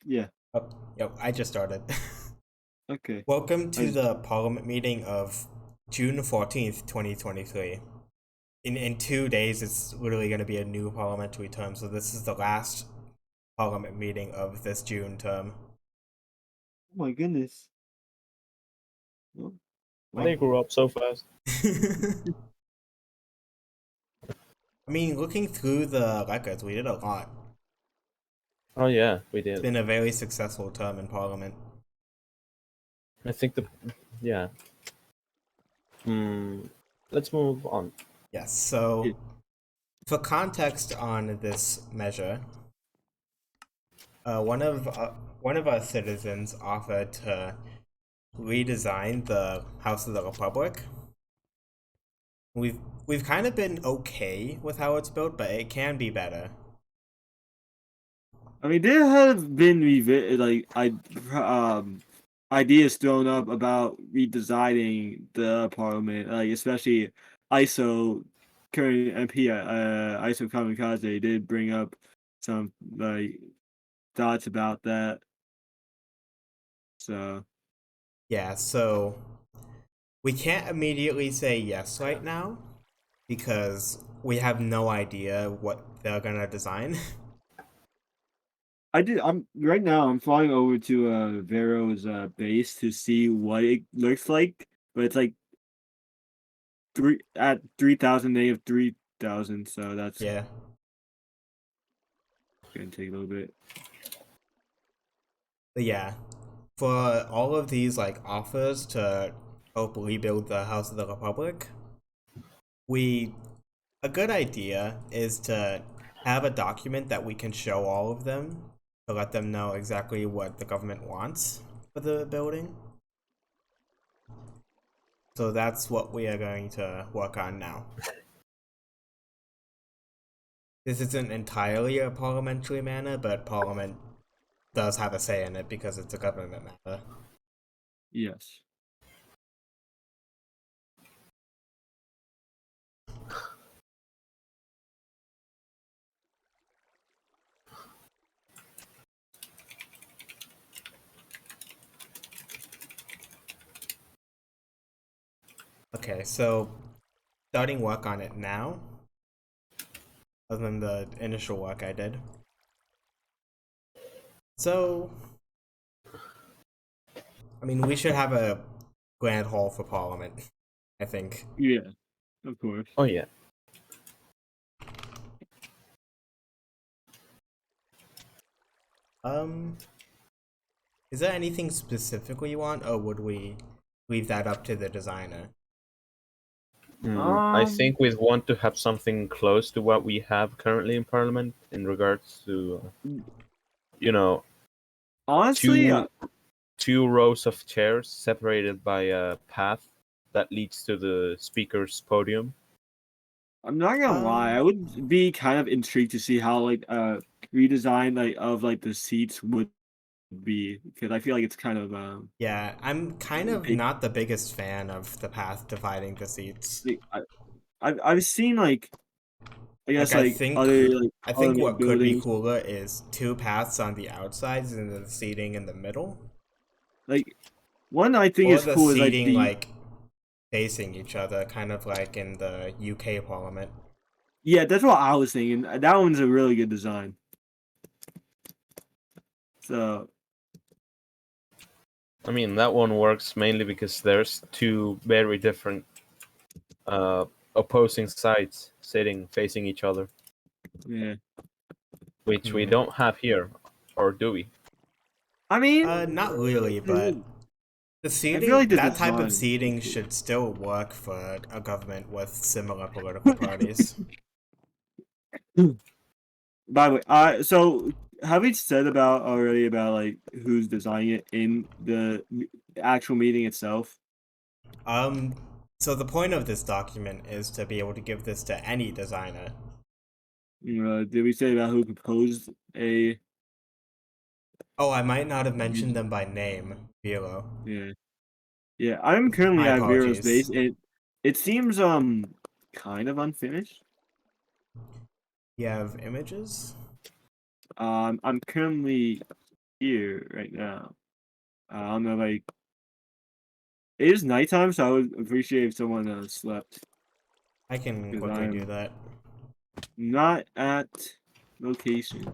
Yeah. Oh, yep, I just started. Okay. Welcome I to just, the Parliament meeting of June 14th, 2023. In 2 days, it's literally going to be a new parliamentary term, so this is the last Parliament meeting of this June term. oh my goodness. Oh, They wow. grew up so fast. I mean, looking through the records, we did a lot. Oh yeah, we It's did. been a very successful term in Parliament. I think yeah. Hmm. Let's move on. Yes, so Yeah. for context on this measure, uh, one of uh, one of our citizens offered to redesign the House of the Republic. We've we've kind of been okay with how it's built, but it can be better. I mean, there have been ideas thrown up about redesigning the parliament, like especially ISO current MP ISO Kamikaze did bring up some like thoughts about that. So Yeah, so we can't immediately say yes right now because we have no idea what they're gonna design. I'm right now. I'm flying over to Vero's base to see what it looks like, but it's like 3,000 negative 3,000. So that's Yeah. gonna take a little bit. But yeah. For all of these like offers to help rebuild the House of the Republic, we a good idea is to have a document that we can show all of them to let them know exactly what the government wants for the building. So that's what we are going to work on now. This isn't entirely a parliamentary matter, but Parliament does have a say in it because it's a government matter. Yes. Okay, so starting work on it now, other than the initial work I did. So, I mean, we should have a grand hall for Parliament, I think. Yeah. Of course. Oh yeah. Um, is there anything specifically you want, or would we leave that up to the designer? I Um. think we'd want to have something close to what we have currently in Parliament in regards to, you know, Honestly, two two rows of chairs separated by a path that leads to the speaker's podium. I'm not gonna lie. I Um, would be kind of intrigued to see how like redesign like of like the seats would be because I feel like it's kind of yeah, I'm kind of big. not the biggest fan of the path dividing the seats. Like, I've seen like I Like guess I like think other like I think parliament what could be buildings cooler is two paths on the outsides and the seating in the middle. like one I think Or is the cool is like seating the like facing each other, kind of like in the UK Parliament. yeah that's what I was thinking. That one's a really good design. So I mean, that one works mainly because there's two very different uh, opposing sides sitting facing each other, yeah, which we yeah. don't have here, or do we? I mean, Not really, but the I feel like seating, the that type of design is seating cool. should still work for a government with similar political parties. By the way, so have we said about already about like who's designing it in the actual meeting itself? Um, so the point of this document is to be able to give this to any designer. Did we say about who proposed a? Oh, I might not have mentioned them by name, Velo. Yeah, yeah. I'm currently My at Vero's apologies. base. It seems kind of unfinished. You have images? I'm currently here right now. I don't know, like it is nighttime, so I would appreciate if someone slept I can because quickly do I'm that. not at location.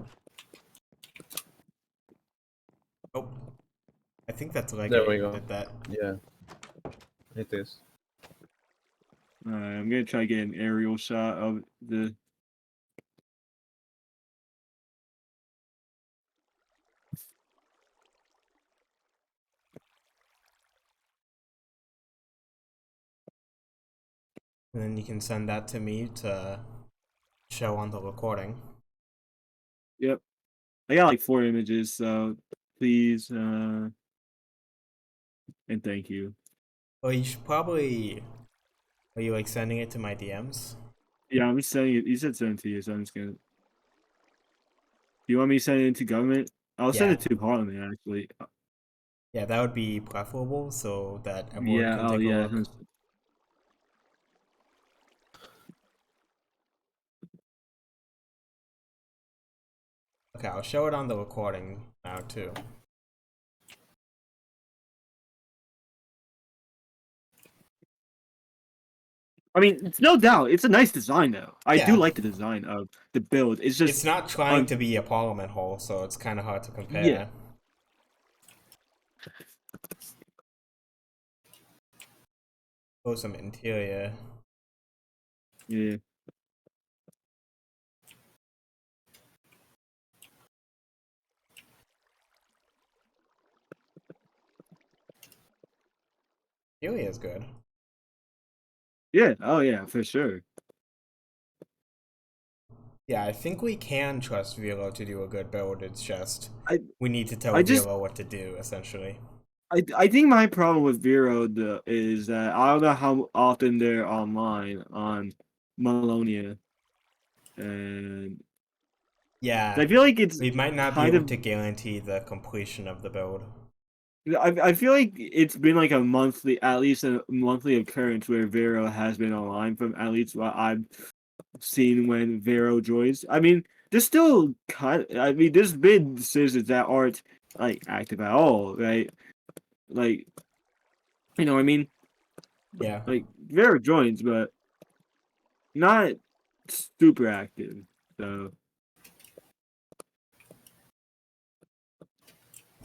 Oh, I think that's There we Legate who go. did that. Yeah, it is. I'm gonna try to get an aerial shot of the. And then you can send that to me to show on the recording. Yep, I got like 4 images, so please and thank you. Well, you should probably. Are you like sending it to my DMs? Yeah, I'm just sending it. You said send it to you, so I'm just gonna. Do you want me to send it into government? I'll send Yeah. it to Parliament actually. Yeah, that would be preferable so that everyone Yeah. can Oh take a yeah. look. Okay, I'll show it on the recording now too. I mean, it's no doubt, it's a nice design though. I do Yeah. like the design of the build. It's just It's not trying to be a Parliament hall, so it's kind of hard to compare. yeah. Oh, some interior. Yeah. Interior is good. Yeah. Oh yeah, for sure. Yeah, I think we can trust Velo to do a good build. It's just I we need to tell I just Velo what to do, essentially. I think my problem with Vero is that I don't know how often they're online on Malonia, and Yeah, I feel like it's we might not be kind able of. to guarantee the completion of the build. I feel like it's been like a monthly, at least a monthly occurrence where Vero has been online from at least what I've seen when Vero joins. I mean, there's still I mean, there's been citizens that aren't like active at all, right? Like, you know, what I mean, Yeah. like Vero joins, but not super active. So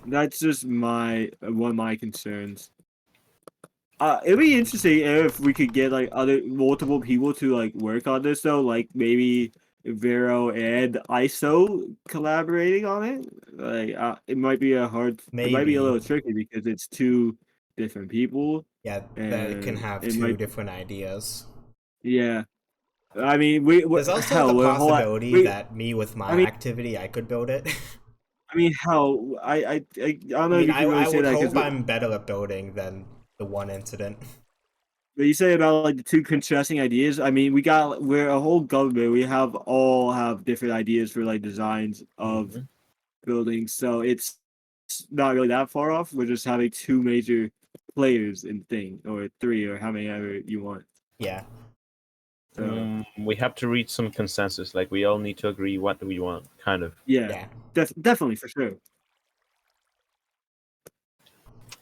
that's just my one of my concerns. It'd be interesting if we could get like other multiple people to like work on this though, like maybe Vero and ISO collaborating on it. Like, it might be it might be a Maybe. little tricky because it's two different people, Yeah, that can and have it two might, different ideas. yeah. I mean, There's also the hell, possibility we, that me with I my mean, activity, I could build it. hell, I don't I know mean, if you really I say would that because hope I'm better at building than the one incident. what you say about like the two contrasting ideas. I mean, we're a whole government. We all have different ideas for like designs of Mhm. buildings, so it's not really that far off. We're just having two major players in thing, or three, or how many ever you want. Yeah. So We have to reach some consensus. Like we all need to agree what we want, kind of. yeah, Yeah. definitely for sure.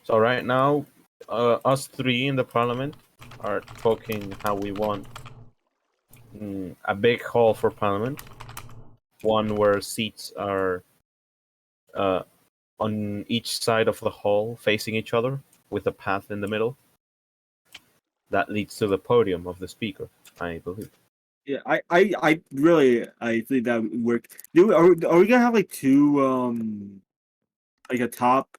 So right now, us three in the parliament are talking how we want a big hall for parliament, one where seats are uh, on each side of the hall facing each other with a path in the middle that leads to the podium of the speaker, I believe. Yeah, I really I think that would work. Are we gonna have like two like a top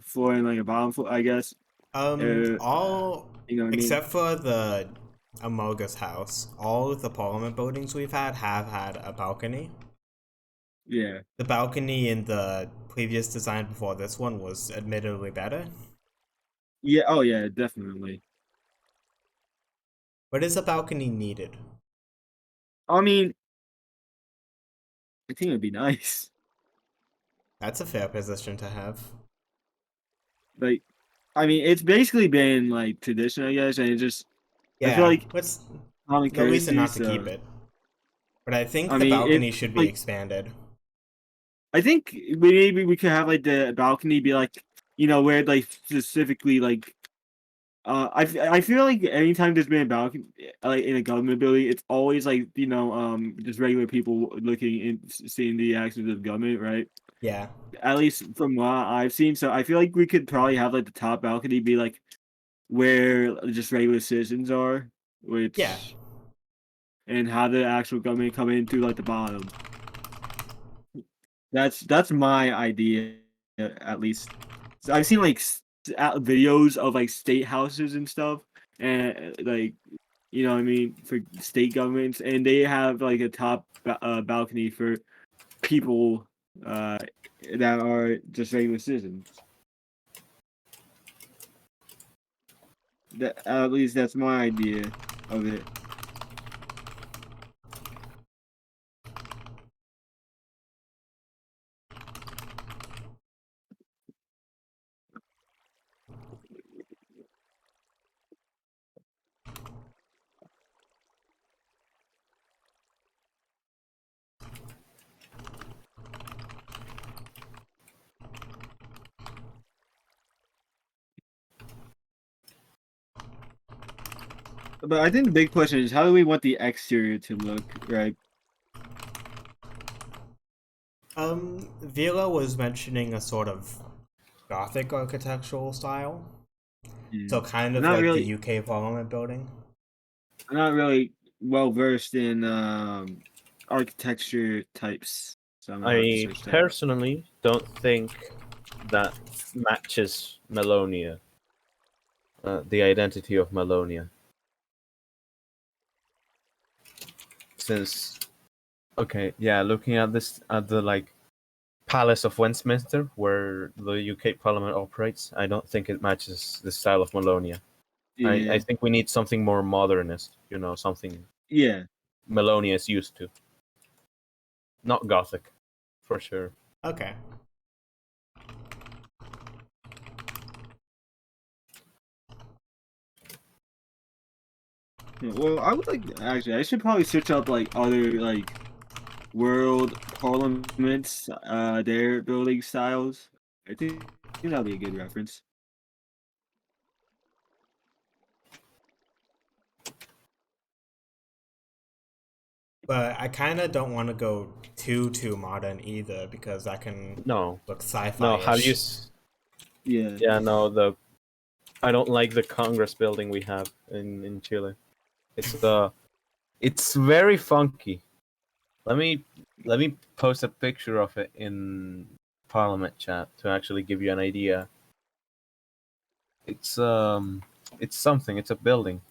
floor and like a bottom floor? I guess. Uh, All you know what I mean? except for the Amogus house, all of the Parliament buildings we've had have had a balcony. Yeah. The balcony in the previous design before this one was admittedly better. Yeah. Oh yeah, definitely. But is a balcony needed? I mean, I think it'd be nice. That's a fair position to have. Like, I mean, it's basically been like tradition, I guess, and it just I feel Yeah, like what's common no reason courtesy. not to keep So it. But I think I the mean, balcony should be like expanded. I think maybe we could have like the balcony be like, where like specifically like I feel like anytime there's been a balcony like in a government building, it's always like just regular people looking and seeing the actions of government, right? Yeah. At least from what I've seen. So I feel like we could probably have like the top balcony be like where just regular citizens are, which Yeah. and have the actual government come in through like the bottom. That's my idea, at least. So I've seen like videos of like state houses and stuff, and like what I mean, for state governments, and they have like a top balcony for people that are just regular citizens. That at least that's my idea of it. But I think the big question is how do we want the exterior to look, right? Vila was mentioning a sort of Gothic architectural style. So kind of Not like really. the UK Parliament building. I'm not really well versed in architecture types, so I'm gonna have to I search that. personally don't think that matches Melonia. The identity of Melonia. Since, okay, yeah, looking at this, at the like Palace of Westminster, where the UK Parliament operates, I don't think it matches the style of Melonia. Yeah, I think we need something more modernist, something yeah. Melonia is used to. Not Gothic, for sure. Okay. Well, I would actually. I should probably search up like other like world parliaments, their building styles. I think that'll be a good reference. But I kind of don't want to go too modern either because that can No, look sci-fi. no. Have you? Yeah. Yeah, no. I don't like the Congress building we have in Chile. It's very funky. Let me post a picture of it in Parliament chat to actually give you an idea. It's something. It's a building.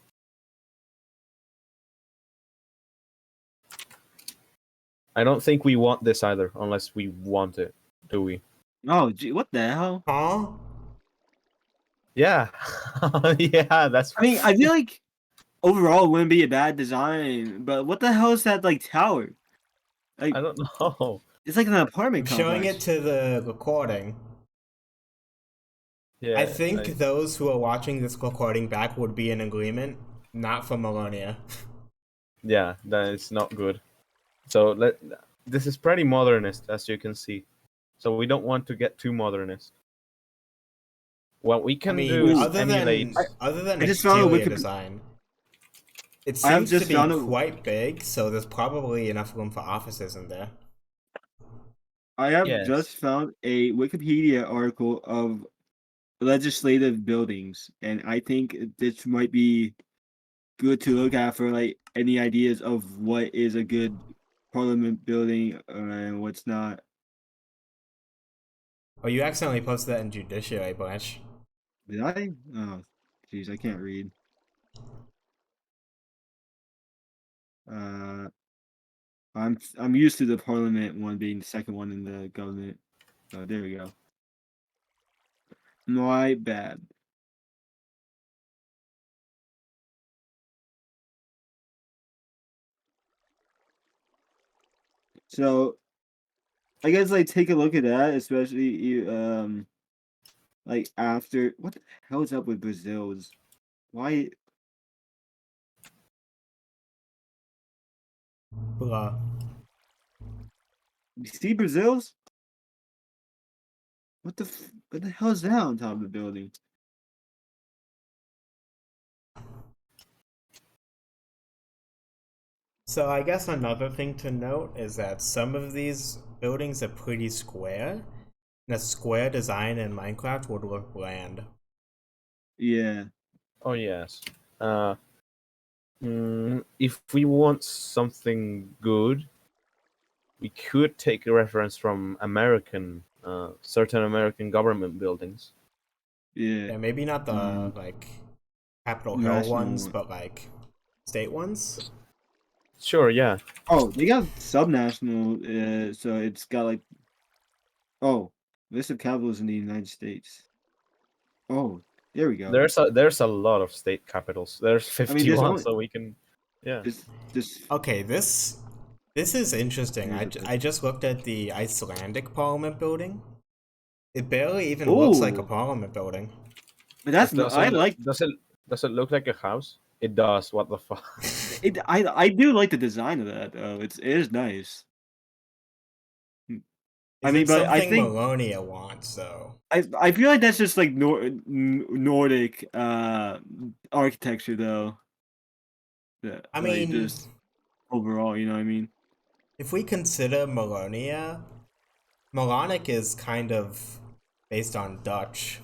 I don't think we want this either, unless we want it. Do we? Oh, gee, what the hell? Huh? Yeah, yeah. That's. I mean, I feel like overall it wouldn't be a bad design, but what the hell is that like tower? Like I don't know. it's like an apartment I'm showing complex. it to the recording. Yeah, I think those who are watching this recording back would be in agreement, not for Melonia. Yeah, that is not good. So this is pretty modernist, as you can see. So we don't want to get too modernist. What we can do is emulate. Other than I just found a exterior design, it I have seems to just be found a- quite big, so there's probably enough room for offices in there. I have Yes. just found a Wikipedia article of legislative buildings, and I think this might be good to look at for like any ideas of what is a good parliament building and what's not. Oh, you accidentally posted that in Judiciary Branch. Did I? Oh, jeez, I can't read. Uh, I'm used to the parliament one being the second one in the government. Oh, there we go. My bad. So, I guess like take a look at that, especially like after what the hell is up with Brazil's? Why? Blah. You see Brazil's? what the hell is that on top of the building? So I guess another thing to note is that some of these buildings are pretty square, and a square design in Minecraft would look bland. Yeah. Oh yes. If we want something good, we could take a reference from certain American government buildings. Yeah. Yeah, maybe not the Mm. like Capitol Hill National ones, one. but like state ones. Sure, yeah. Oh, they got subnational, so it's got like oh, list of capitals in the United States. Oh, there we go. There's a lot of state capitals. There's I mean, there's 51, only so we can, yeah. this. Okay, this is interesting. Here's a bit. I just looked at the Icelandic Parliament building. It barely even looks like a Oh, Parliament building. but that's Does I it look, like does it look like a house? It does. What the fuck? it. I do like the design of that though. It is nice. I Is mean, it but I something think Melonia wants though? I feel like that's just like Nordic architecture though. Yeah, I like mean, just overall, you know what I mean? if we consider Melonia, Melonic is kind of based on Dutch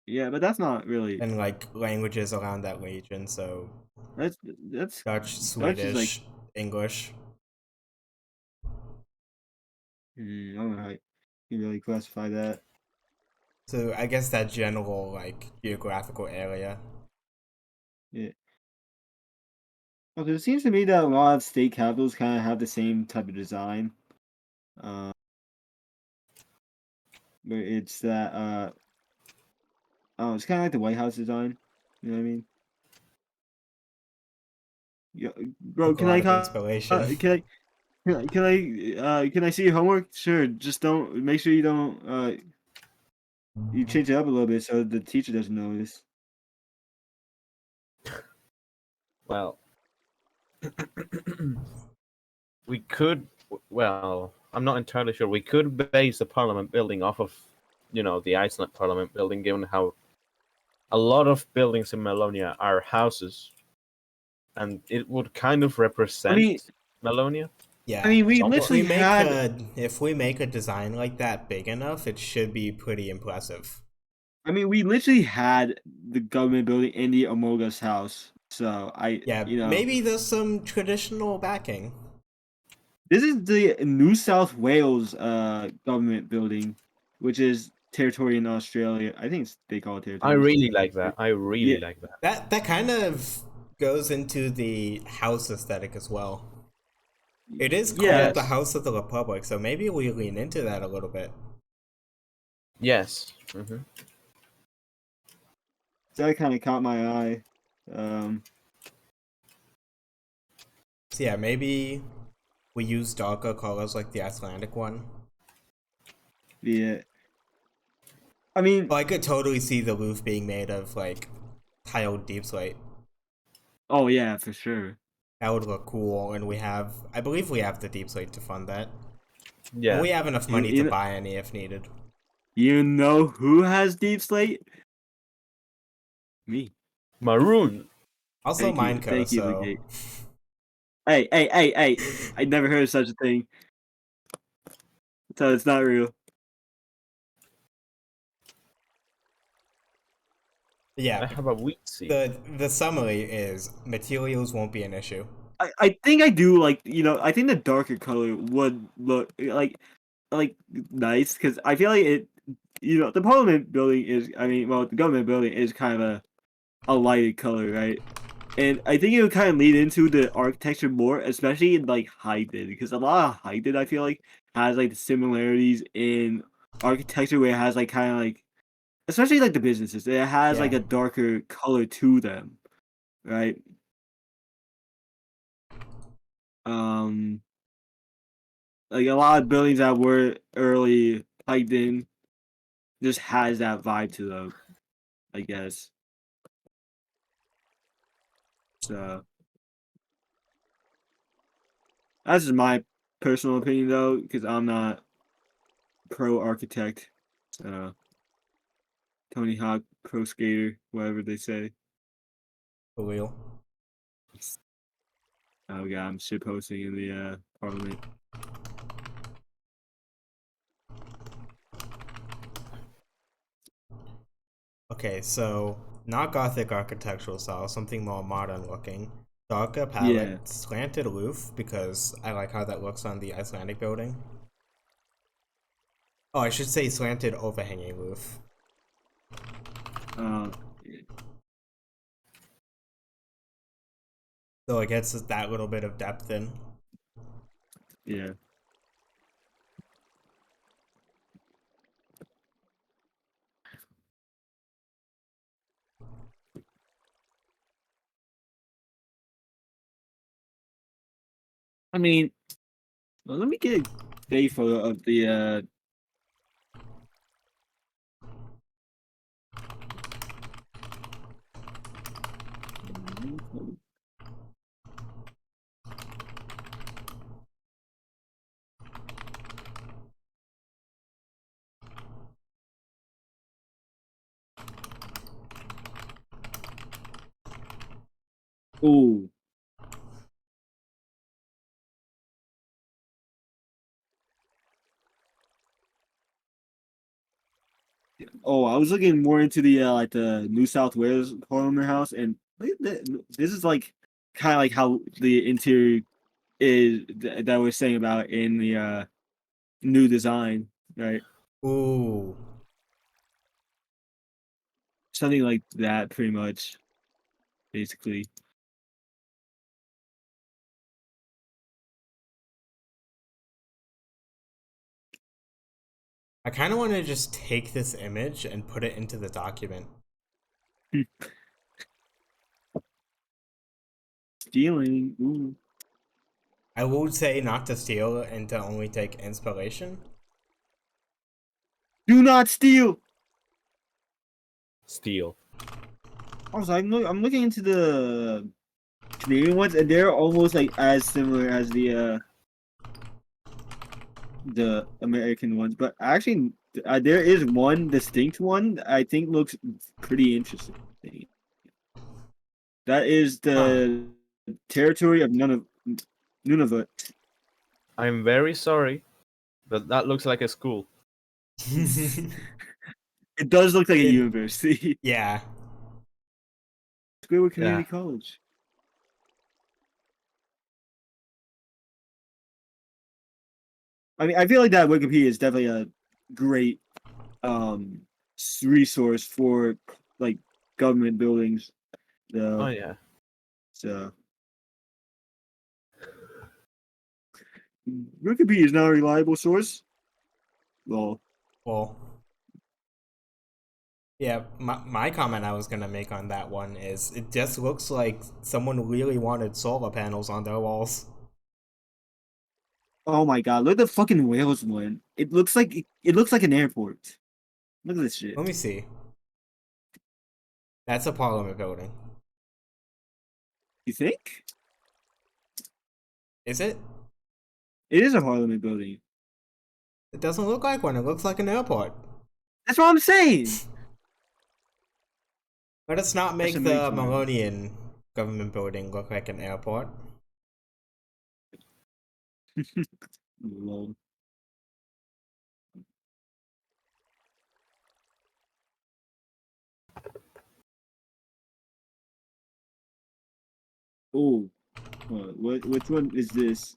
Yeah, but that's not really and like languages around that region, so that's Dutch, Dutch is like Swedish, English. I don't know how you really classify that. So I guess that general like geographical area. Yeah. Okay, it seems to me that a lot of state capitals kind of have the same type of design. Uh, but it's that oh, it's kind of like the White House design. You know what I mean? Yeah, bro, Took a lot of inspiration. can I see your homework? Sure, just don't make sure you don't you change it up a little bit so the teacher doesn't notice. Well, we could. Well, I'm not entirely sure. We could base the Parliament building off of, the Iceland Parliament building, given how a lot of buildings in Melonia are houses, and it would kind of I represent mean, Melonia. Yeah, we Somewhat. literally had. if we make a design like that big enough, it should be pretty impressive. I mean, we literally had the government building in the Among Us house. So Yeah, maybe there's some traditional backing. this is the New South Wales government building, which is territory in Australia. I think they call it I territory. really like that. I really Yeah, like that. That kind of goes into the house aesthetic as well. It is yeah. called the House of the Republic, so maybe we lean into that a little bit. Yes. That kind of caught my eye. So yeah, maybe we use darker colors like the Icelandic one. Yeah. I mean, Well, I could totally see the roof being made of like tiled deep slate. oh yeah, for sure. That would look cool, and I believe we have the deep slate to fund that. Yeah. And we have enough You, money you, to know, buy any if needed. you know who has Deep Slate? Me. Also, Thank you, Mineco, so Legate. Hey! I never heard of such a thing. So it's not real. I yeah. have a wheat seed. The summary is materials won't be an issue. I think I do like I think the darker color would look like nice because I feel like it the Parliament building is the government building is kind of a lighted color, right? And I think it would kind of lead into the architecture more, especially in like Hybrid, because a lot of Hybrid I feel like has like the similarities in architecture where it has like kind of like especially like the businesses, it has like Yeah. a darker color to them, right? Um, like a lot of buildings that were early piped in just has that vibe to them, I guess. So that's just my personal opinion though, because I'm not pro architect. Uh, Tony Hawk Pro Skater, whatever they say. For real. Oh god, I'm shit posting in the parliament. Okay, so not Gothic architectural style, something more modern looking. Darker palette, Yeah. slanted roof, because I like how that looks on the Icelandic building. Oh, I should say slanted overhanging roof. Uh, So it gets that little bit of depth in. yeah. I mean, well, let me get a photo of the oh. Oh, I was looking more into the like the New South Wales Parliament House, and this is like kind of like how the interior is that we're saying about in the new design, right? Ooh. Something like that, pretty much, basically. I kind of want to just take this image and put it into the document. Stealing. Ooh. I would say not to steal and to only take inspiration. Do not steal. Steel. Also, I'm looking into the Canadian ones, and they're almost like as similar as the American ones. But actually, there is one distinct one that I think looks pretty interesting. That is Huh. the territory of Nunavut. I'm very sorry, but that looks like a school. It does look like a It- university. yeah. Squidward Yeah. Community College. I mean, I feel like that Wikipedia is definitely a great um resource for like government buildings. Oh So, yeah. so Wikipedia is not a reliable source. Well, Well, yeah, my comment I was gonna make on that one is it just looks like someone really wanted solar panels on their walls. oh my god, look at the fucking Wales one. It looks like an airport. Look at this shit. Let me see. That's a parliament building. You think? Is it? It is a parliament building. It doesn't look like one. It looks like an airport. That's what I'm saying. Let us not I make should make the one. Melonian government building look like an airport. Lol. Oh, what? Which one is this?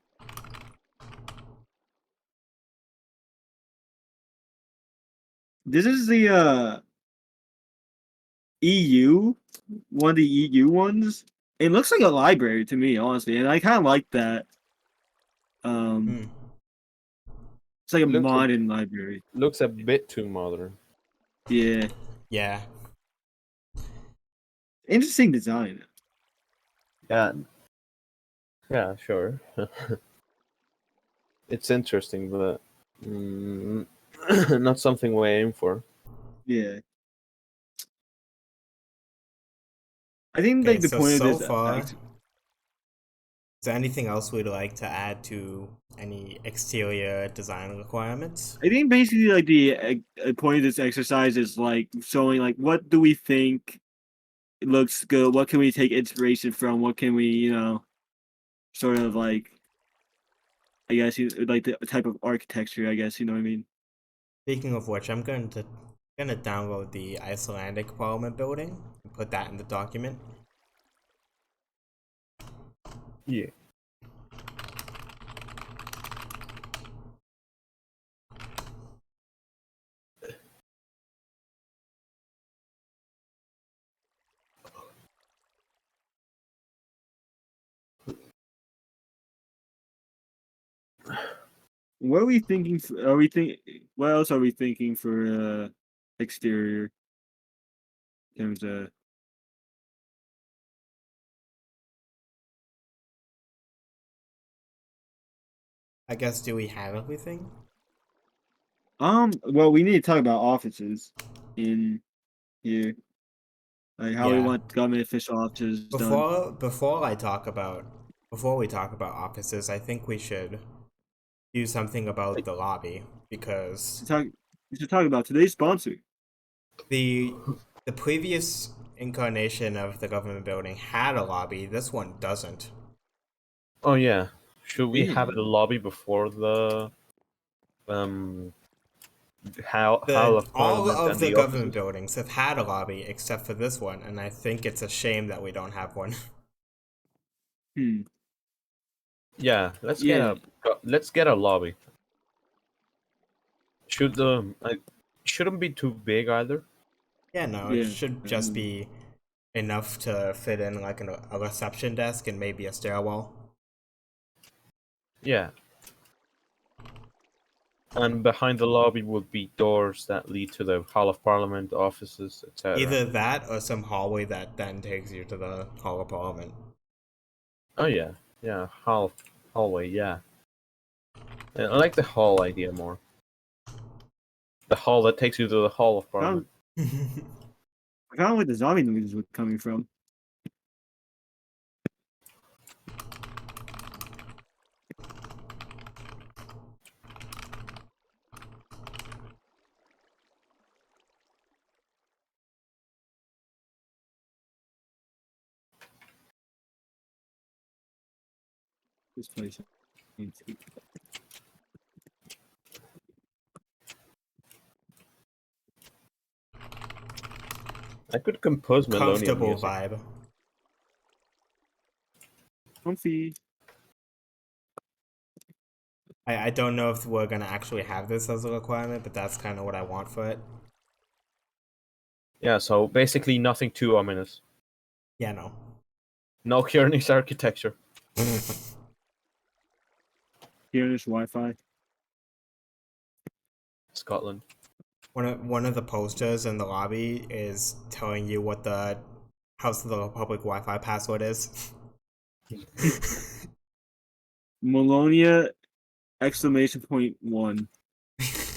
This is the EU, one of the EU ones. It looks like a library to me, honestly, and I kind of like that. Hmm. It's like a Looks a modern library. looks a bit too modern. Yeah, Yeah. interesting design. Yeah. Yeah, sure. It's interesting, but not something we aim for. Yeah, I think Okay, like the so point of so this far, act. there anything else we'd like to add to any exterior design requirements? I think basically like the point of this exercise is like showing like what do we think looks good, what can we take inspiration from, what can we sort of like I guess like the type of architecture, I guess, you know what I mean. Speaking of which, I'm gonna download the Icelandic Parliament building and put that in the document. Yeah. What are we thinking? Are we think? What else are we thinking for exterior? In terms of I guess, do we have everything? well, we need to talk about offices in here, like how we Yeah. want government official offices done. Before we talk about offices, I think we should do something about Like, the lobby because to talk, we should talk about today's sponsor. the the previous incarnation of the government building had a lobby. This one doesn't. Oh yeah. Should we have a Damn. lobby before the um Hall of All Parliament of and the the government offices? buildings have had a lobby except for this one, and I think it's a shame that we don't have one. Hmm. Yeah, Yeah. let's get a lobby. Should the shouldn't be too big either. Yeah, no, it Yeah. should just be enough to fit in like a reception desk and maybe a stairwell. Yeah. And behind the lobby would be doors that lead to the Hall of Parliament offices, etc. Either that or some hallway that then takes you to the Hall of Parliament. Oh yeah, yeah, hallway, yeah. I like the hall idea more. The hall that takes you to the Hall of Parliament. I found where the zombie noises were coming from. This place. I could compose Melodium Comfortable music. vibe. Comfy. I don't know if we're gonna actually have this as a requirement, but that's kind of what I want for it. Yeah, so basically nothing too ominous. Yeah, no. No Kiernis architecture. Here is Wi-Fi. Scotland. One of the posters in the lobby is telling you what the House of the Republic Wi-Fi password is. Molonia exclamation point one.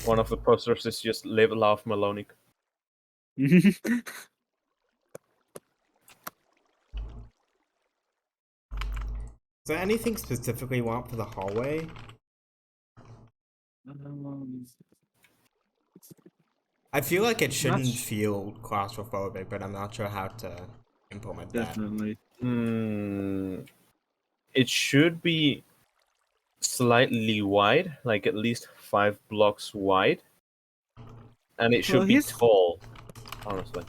One of the posters is just live, laugh, Malonic. Is there anything specifically you want for the hallway? I feel like it shouldn't feel claustrophobic, but I'm not sure how to implement that. Definitely. It should be slightly wide, like at least 5 blocks wide. And it should Well, be tall, honestly.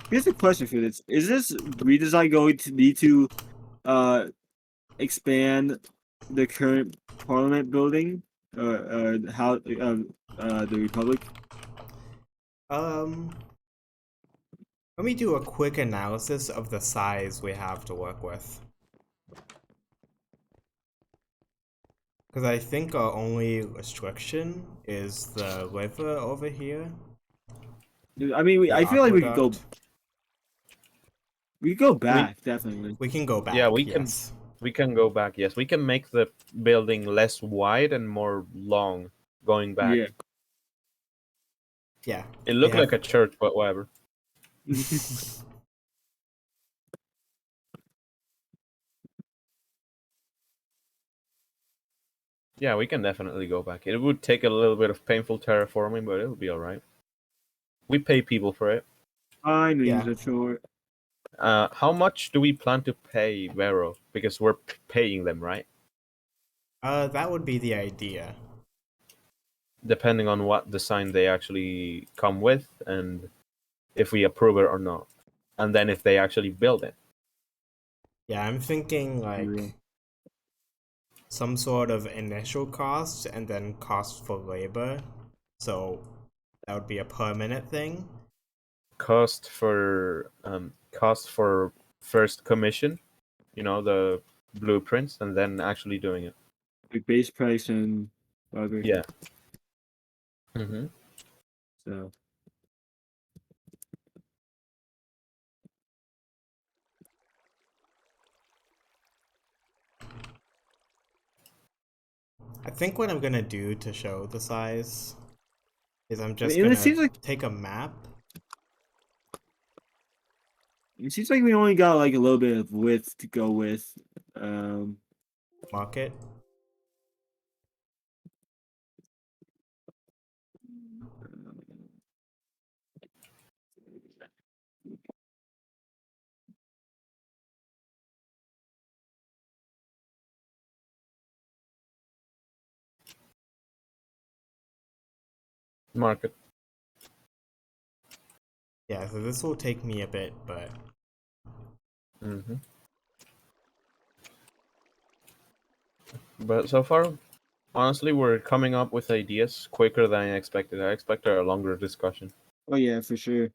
Here's a question for this: is this redesign going to need to expand the current Parliament building, how the Republic? Let me do a quick analysis of the size we have to work with. Because I think our only restriction is the river over here. I mean, I feel like we could go. Aqueduct. We could go back, definitely. We can go back. Yeah, we yes. We can go back. Yes, we can make the building less wide and more long, going back. Yeah. Yeah. It looked like a church, but whatever. Yeah, we can definitely go back. It would take a little bit of painful terraforming, but it'll be all right. We pay people for it. Fine, means Yeah. a short. How much do we plan to pay Vero? Because we're paying them, right? That would be the idea. Depending on what design they actually come with and if we approve it or not. And then if they actually build it. Yeah, I'm thinking like Yeah. some sort of initial cost and then cost for labor. So that would be a per minute thing. Cost for first commission, the blueprints, and then actually doing it. Like base price and whatever. Yeah. Mm-hmm. So I think what I'm gonna do to show the size is I'm just mean, it gonna seems like- take a map. it seems like we only got like a little bit of width to go with. Mark it. Market. Yeah, so this will take me a bit, but Mm-hmm. But so far, honestly, we're coming up with ideas quicker than I expected. I expected a longer discussion. Oh yeah, for sure.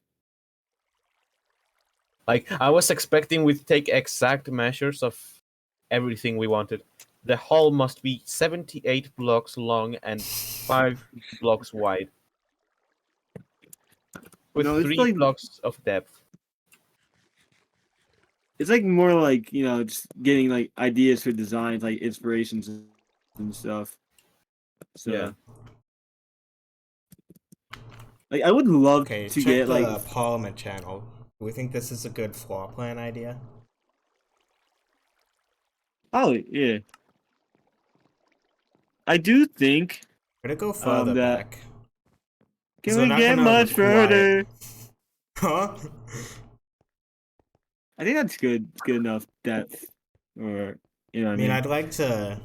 Like, I was expecting we'd take exact measures of everything we wanted. The hall must be 78 blocks long and 5 blocks wide. With No, it's 3 like- blocks of depth. It's like more like just getting like ideas for designs, like inspirations and stuff. So, Yeah. like I would love okay, to check get the like Parliament channel. Do we think this is a good floor plan idea? oh yeah, I do think. I'm gonna go further that- back. Can So we're we not get gonna much require- further? Huh? I think that's good. It's good enough depth, or you know what I I mean, mean. I'd like to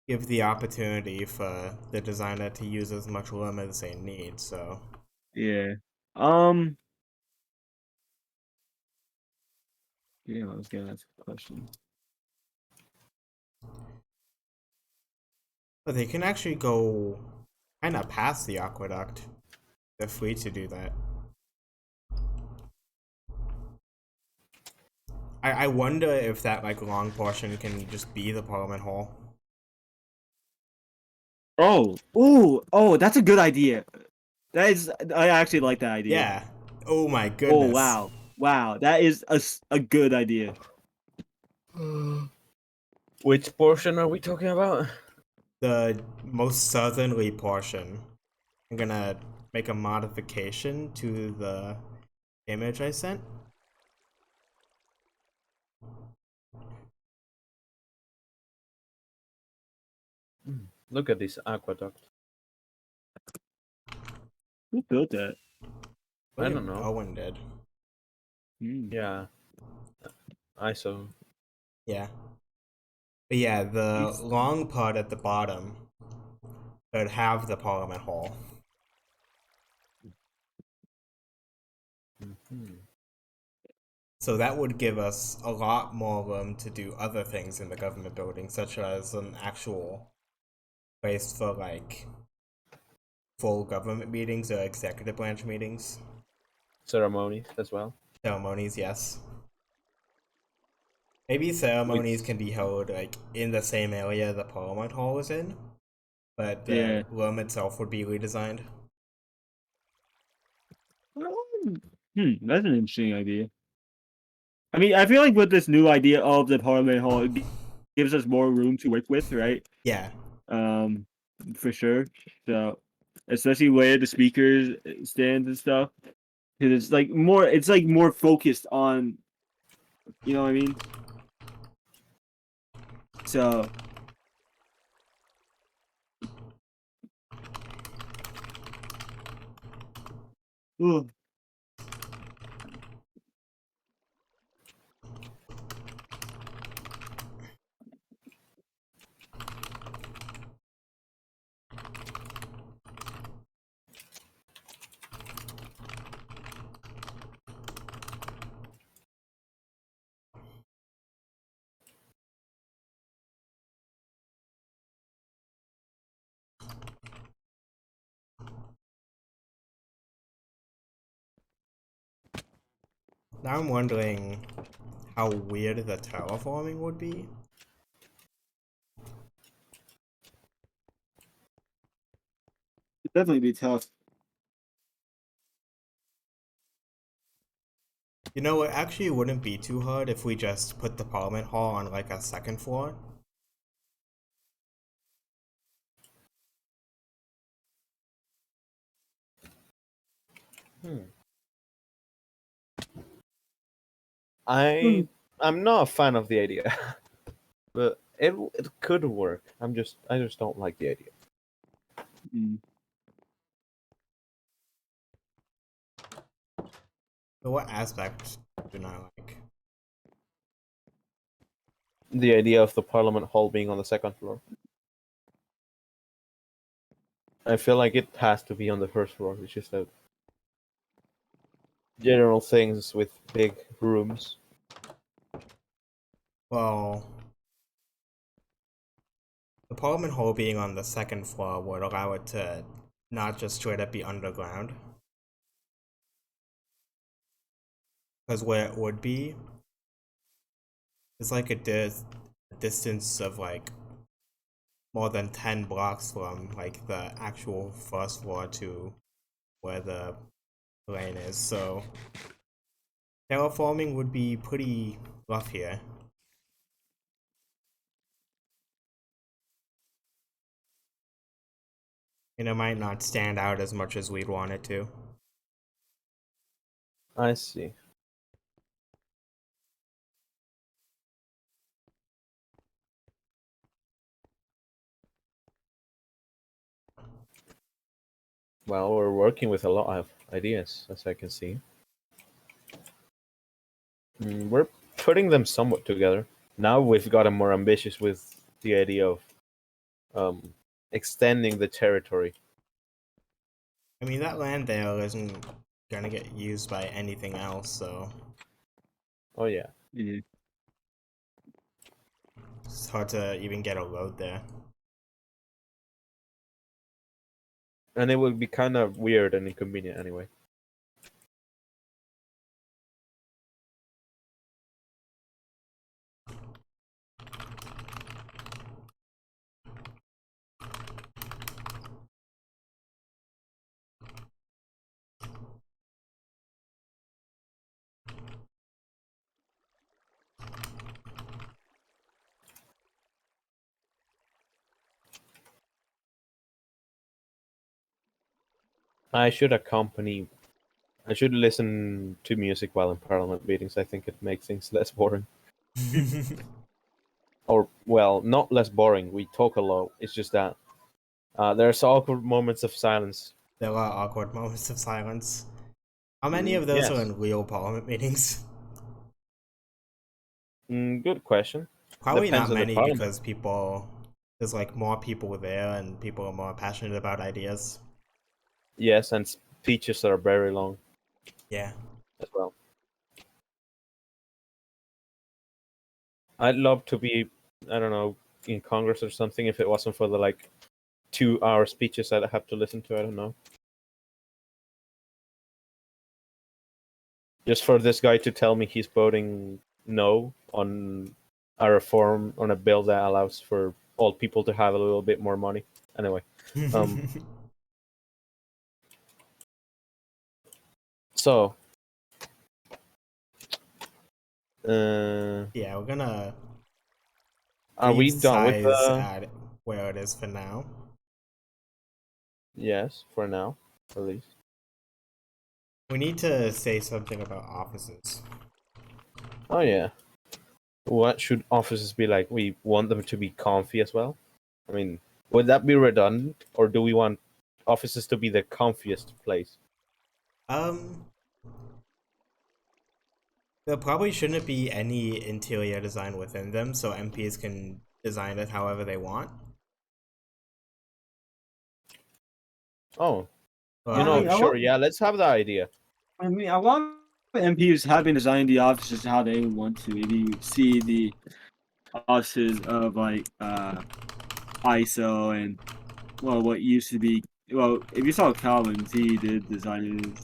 give the opportunity for the designer to use as much room as they need, so Yeah. Yeah, I was gonna ask a question. but they can actually go kind of past the aqueduct. They're free to do that. I wonder if that like long portion can just be the Parliament Hall. Oh, that's a good idea. That is, I actually like that idea. Yeah. Oh my goodness. Oh wow, that is a good idea. Which portion are we talking about? The most southerly portion. I'm gonna make a modification to the image I sent. Look at this aqueduct. Who built that? I don't know. Owen did. Yeah. ISO. Yeah. But yeah, the It's- long part at the bottom would have the Parliament Hall. Mhm. So that would give us a lot more room to do other things in the government building, such as an actual place for like full government meetings or executive branch meetings. Ceremonies as well. Ceremonies, yes. Maybe ceremonies can be held like in the same area the Parliament Hall is in, but the Yeah. room itself would be redesigned. That's an interesting idea. I mean, I feel like with this new idea of the Parliament Hall, it gives us more room to work with, right? Yeah, For sure. So, especially where the speakers stand and stuff, because it's like more focused on, you know what I mean. So, Ugh. Now I'm wondering how weird the terraforming would be. It'd definitely be tough. You know, it actually wouldn't be too hard if we just put the Parliament Hall on like a second floor. I'm not a fan of the idea, but it could work. I just don't like the idea. Mm. But what aspect do not like? The idea of the Parliament Hall being on the second floor. I feel like it has to be on the first floor. It's just a general things with big rooms. Well, the Parliament Hall being on the second floor would allow it to not just straight up be underground. Because where it would be is like a distance of like more than 10 blocks from like the actual first floor to where the lane is, so terraforming would be pretty rough here. And it might not stand out as much as we'd want it to. I see. Well, we're working with a lot of ideas, as I can see. We're putting them somewhat together. Now we've gotten more ambitious with the idea of extending the territory. I mean, that land there isn't gonna get used by anything else, so Oh yeah. Yeah. it's hard to even get a road there. And it would be kind of weird and inconvenient anyway. I should listen to music while in parliament meetings. I think it makes things less boring. Or, well, not less boring. We talk a lot. It's just that there's awkward moments of silence. There are awkward moments of silence. How many of those Yes. are in real parliament meetings? Good question. Probably Depends not on the many parliament. because there's like more people there and people are more passionate about ideas. Yes, and speeches are very long Yeah. as well. I'd love to be, I don't know, in Congress or something if it wasn't for the like 2 hour speeches that I have to listen to. I don't know. Just for this guy to tell me he's voting no on a reform on a bill that allows for all people to have a little bit more money. Anyway, so Yeah, we're gonna are we done with size the? at where it is for now. Yes, for now, at least. We need to say something about offices. Oh yeah. What should offices be like? We want them to be comfy as well. I mean, would that be redundant, or do we want offices to be the comfiest place? There probably shouldn't be any interior design within them, so MPs can design it however they want. Oh, But, you know, I sure, want- yeah, let's have the idea. I mean, a lot of MPs have been designing the offices how they want to. If you see the offices of like ISO and well, what used to be well, if you saw Calvin's, he did design it.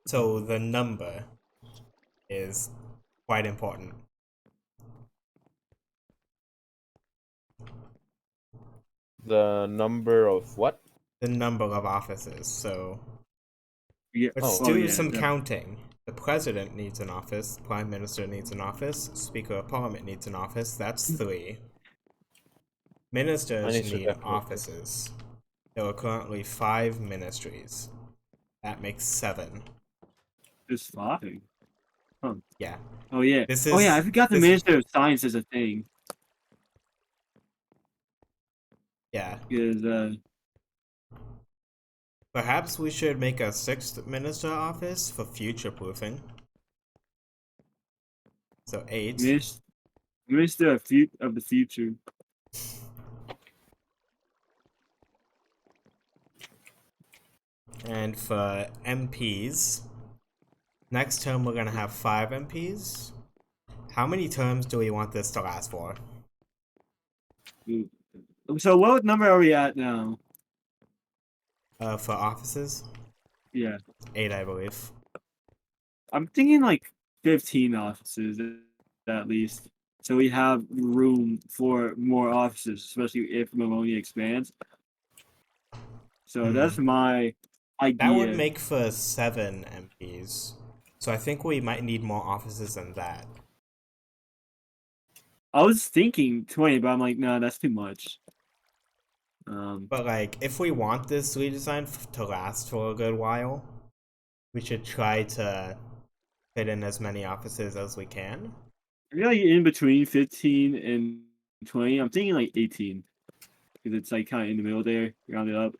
so the number is quite important. The number of what? The number of offices. So Yeah, let's Oh, do yeah, some that- counting. The president needs an office, prime minister needs an office, speaker of parliament needs an office. That's 3. Ministers Minister need definitely. offices. There are currently 5 ministries. That makes 7. Just 5. Yeah. Oh yeah. This Oh yeah, I is- forgot the this- Minister of Science is a thing. Yeah. Because Perhaps we should make a 6th minister office for future proofing. So 8. Minister of the Future. And for MPs, next term we're gonna have 5 MPs. How many terms do we want this to last for? So what number are we at now? For offices? Yeah. 8, I believe. I'm thinking like 15 offices at least. So we have room for more offices, especially if Maloney expands. So that's my idea. That would make for 7 MPs. So I think we might need more offices than that. I was thinking 20, but I'm like, no, that's too much. But like, if we want this redesign to last for a good while, we should try to fit in as many offices as we can. I feel like in between 15 and 20. I'm thinking like 18. Because it's like kind of in the middle there, round it up.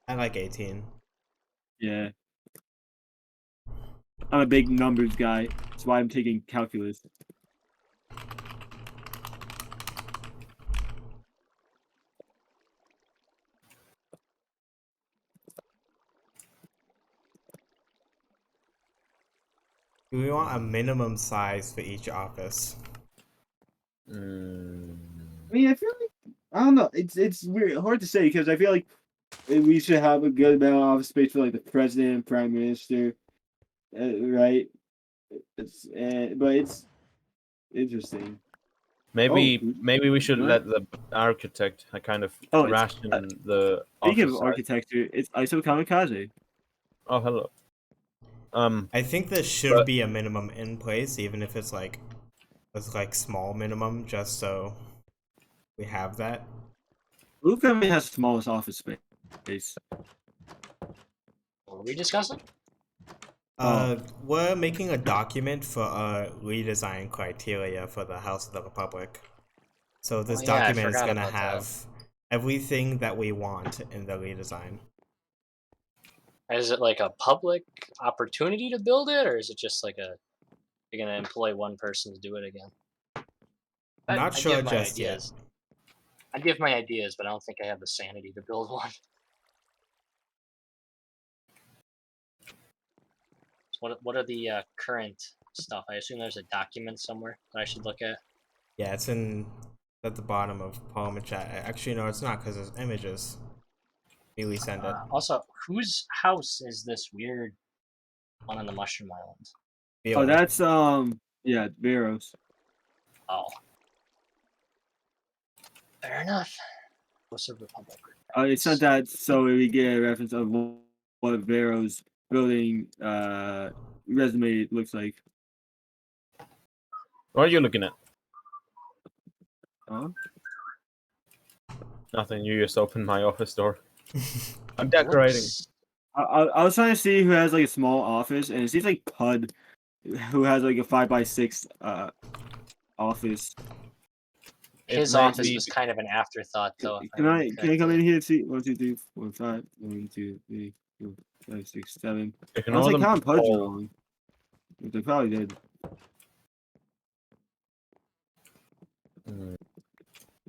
I like 18. Yeah. I'm a big numbers guy. That's why I'm taking calculus. Do we want a minimum size for each office? Mm, I mean, I feel like I don't know. It's weird, hard to say because I feel like we should have a good amount of office space for like the president, prime minister, right? But it's interesting. maybe Oh, maybe we should what? let the architect kind of Oh, it's- ration the Speaking office of size. architecture, it's ISO Kamikaze. Oh, hello. I think there should But- be a minimum in place, even if it's like small minimum, just so we have that. Blue Company has the smallest office space. What are we discussing? We're making a document for redesign criteria for the House of the Republic. So this Oh, yeah, I document is forgot gonna about that. have everything that we want in the redesign. Is it like a public opportunity to build it, or is it just like you're gonna employ one person to do it again? Not I'd sure give my just yet. ideas. I'd give my ideas, but I don't think I have the sanity to build one. So what are the current stuff? I assume there's a document somewhere that I should look at. Yeah, it's at the bottom of Parliament chat. Actually, no, it's not because there's images. We send it. Also, whose house is this weird one on the Mushroom Island? Oh, that's yeah, Veros. Oh. Fair enough. What's the Republic? It sent that so we get a reference of what Veros building resume looks like. What are you looking at? Huh? Nothing. You just opened my office door. I'm decorating. Looks- I was trying to see who has like a small office, and it seems like Pud, who has like a 5x6 office. his might office be was kind of an afterthought, though. if Can I remember can I come in correctly. here and see 1, 2, 3, 4, 5, 1, 2, 3, 4, 5, 6, 7. you can Unless I order them count Pudge all. wrong. Which they probably did. Mm,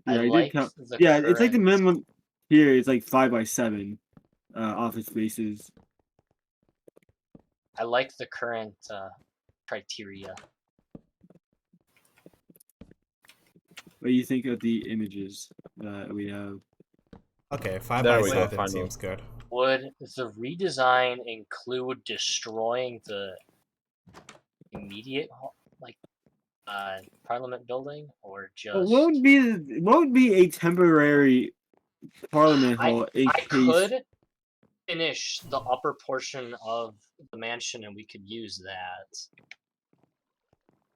Yeah, I I did like count. the Yeah, it's like the current. minimum here is like 5 by 7 office spaces. I like the current criteria. What do you think of the images that we have? Okay, 5 There by we go, 7 finally. seems good. Would the redesign include destroying the immediate Parliament building, or Well, just? what would be a temporary Parliament Hall in I case? could finish the upper portion of the mansion, and we could use that.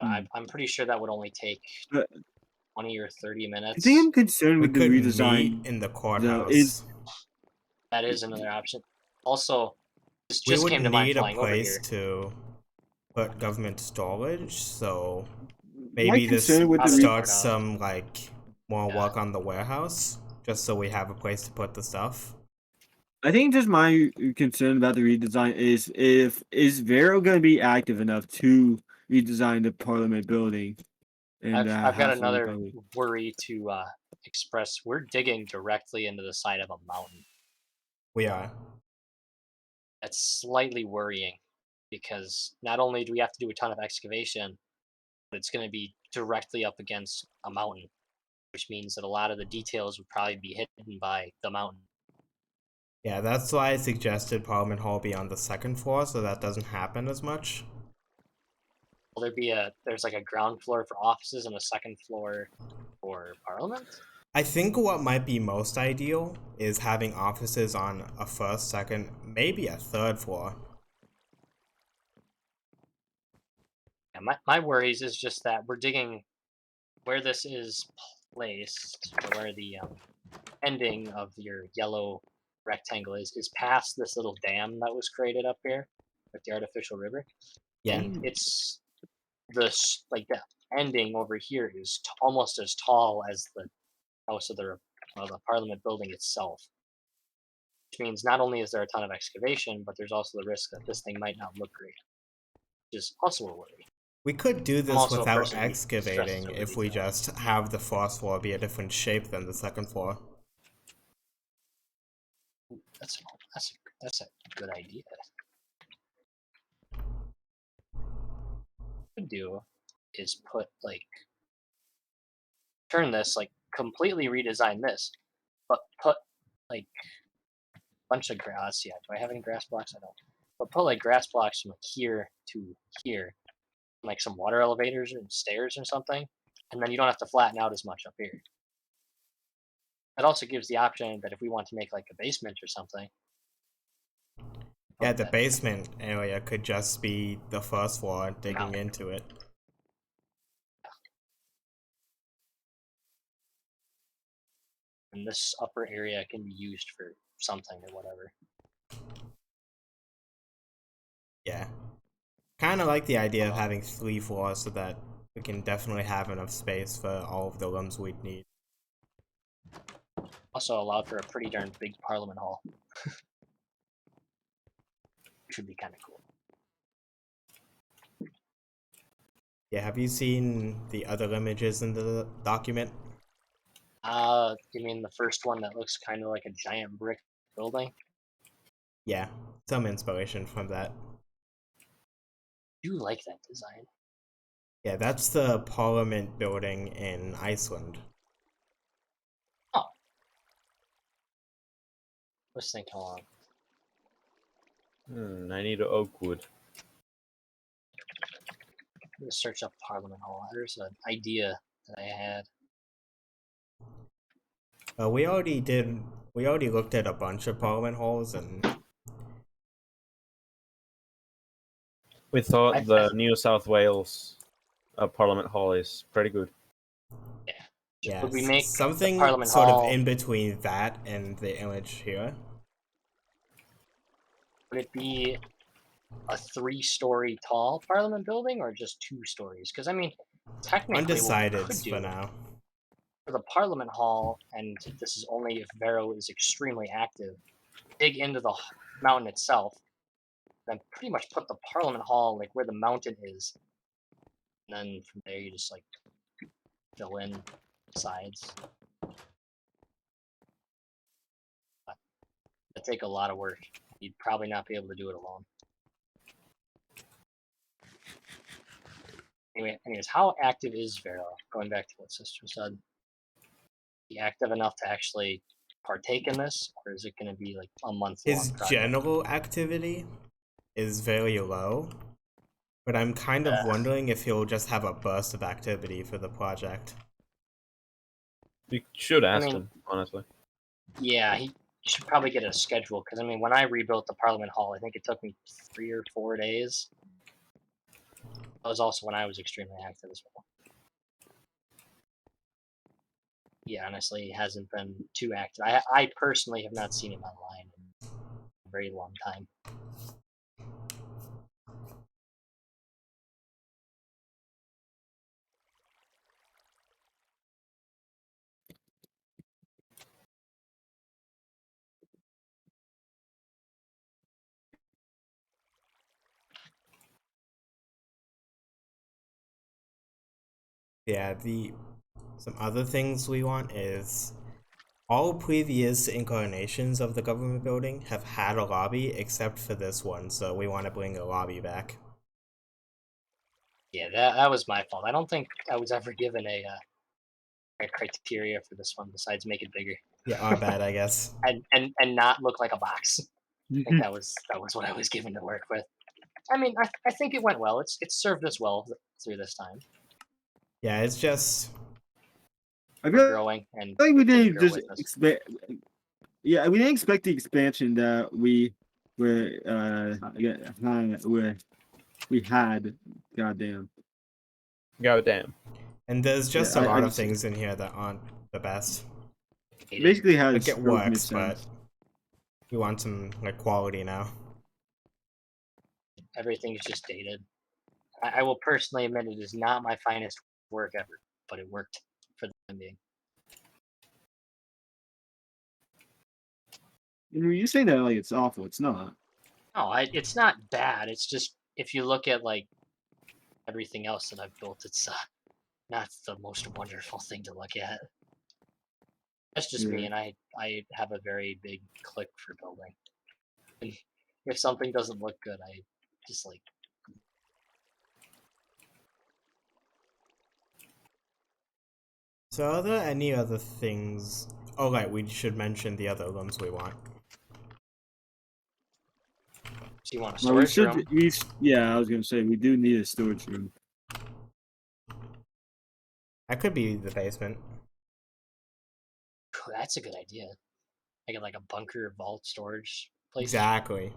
I'm pretty sure that would only take But 20 or 30 the minutes. thing I'm concerned We with the could redesign meet in the though is courthouse. That is another option. Also, this We just would came to mind need a flying over place here. to put government storage, so my maybe this concern with the Probably starts part of- some like more Yeah. work on the warehouse, just so we have a place to put the stuff. I think just my concern about the redesign is Vero going to be active enough to redesign the Parliament building? And I've got House of the another Republic? worry to express. We're digging directly into the side of a mountain. We are. That's slightly worrying, because not only do we have to do a ton of excavation, but it's going to be directly up against a mountain, which means that a lot of the details would probably be hidden by the mountain. Yeah, that's why I suggested Parliament Hall be on the second floor, so that doesn't happen as much. Will there's like a ground floor for offices and a second floor for Parliament? I think what might be most ideal is having offices on a first, second, maybe a third floor. Yeah, my worries is just that we're digging where this is placed, or where the ending of your yellow rectangle is past this little dam that was created up here with the artificial river. Yeah. And it's the ending over here is almost as tall as the house of the Parliament building itself. Which means not only is there a ton of excavation, but there's also the risk that this thing might not look great, which is also a worry. We could do this also a without person who excavating stresses over if we detail. just have the first floor be a different shape than the second floor. That's a good idea. What we could do is turn this, completely redesign this, but put a bunch of grass. Yeah, do I have any grass blocks? I don't. But put grass blocks from here to here, like some water elevators and stairs or something, and then you don't have to flatten out as much up here. That also gives the option that if we want to make a basement or something. Yeah, the basement area could just be the first floor digging into it. And this upper area can be used for something or whatever. Yeah. Kind of like the idea of having 3 floors so that we can definitely have enough space for all of the rooms we'd need. Also allowed for a pretty darn big Parliament Hall. Which would be kind of cool. Yeah, have you seen the other images in the document? You mean the first one that looks kind of like a giant brick building? Yeah, some inspiration from that. I do like that design. Yeah, that's the Parliament building in Iceland. Oh. Let's think how long. I need oak wood. Let's search up Parliament Hall. There's an idea that I had. We already looked at a bunch of Parliament halls, and We thought the New South Wales Parliament Hall is pretty good. yeah, Would we make the something Parliament sort Hall, of in between that and the image here. would it be a 3-story tall Parliament building or just 2 stories? Because I mean, technically, Undecided what we could for do, now. for the Parliament Hall, and this is only if Vero is extremely active, dig into the mountain itself, then pretty much put the Parliament Hall like where the mountain is. And then from there you just like fill in sides. That'd take a lot of work. You'd probably not be able to do it alone. Anyways, how active is Vero? Going back to what Sister said. Is he active enough to actually partake in this, or is it going to be like a month-long His project? general activity is very low, but I'm kind of wondering if he'll just have a burst of activity for the project. You should ask mean- him, honestly. Yeah, he should probably get a schedule, because I mean, when I rebuilt the Parliament Hall, I think it took me 3 or 4 days. That was also when I was extremely active as well. Yeah, honestly, he hasn't been too active. I personally have not seen him online in a very long time. Yeah, some other things we want is all previous incarnations of the government building have had a lobby except for this one, so we want to bring a lobby back. Yeah, that was my fault. I don't think I was ever given a criteria for this one besides make it bigger Yeah, our bad, I guess. and not look like a box. I think that was what I was given to work with. I mean, I think it went well. It's served us well through this time. Yeah, it's just I feel Growing and like we it will didn't grow just with us. expect. Yeah, we didn't expect the expansion that we had. Goddamn. Goddamn. and there's just Yeah, a I lot of just- things in here that aren't the best. Basically, how Like, it growth makes works, but sense. we want some like quality now. Everything's just dated. I will personally admit it is not my finest work ever, but it worked for the time being. And when you say that like it's awful, it's not. No, it's not bad. It's just if you look at like everything else that I've built, it's not the most wonderful thing to look at. That's just me, Yeah. and I have a very big click for building. And if something doesn't look good, I just like. So are there any other things? Oh, right, we should mention the other rooms we want. So you want a Well, we storage should. room? Yeah, I was gonna say we do need a storage room. That could be the basement. That's a good idea. I get like a bunker vault storage place. Exactly.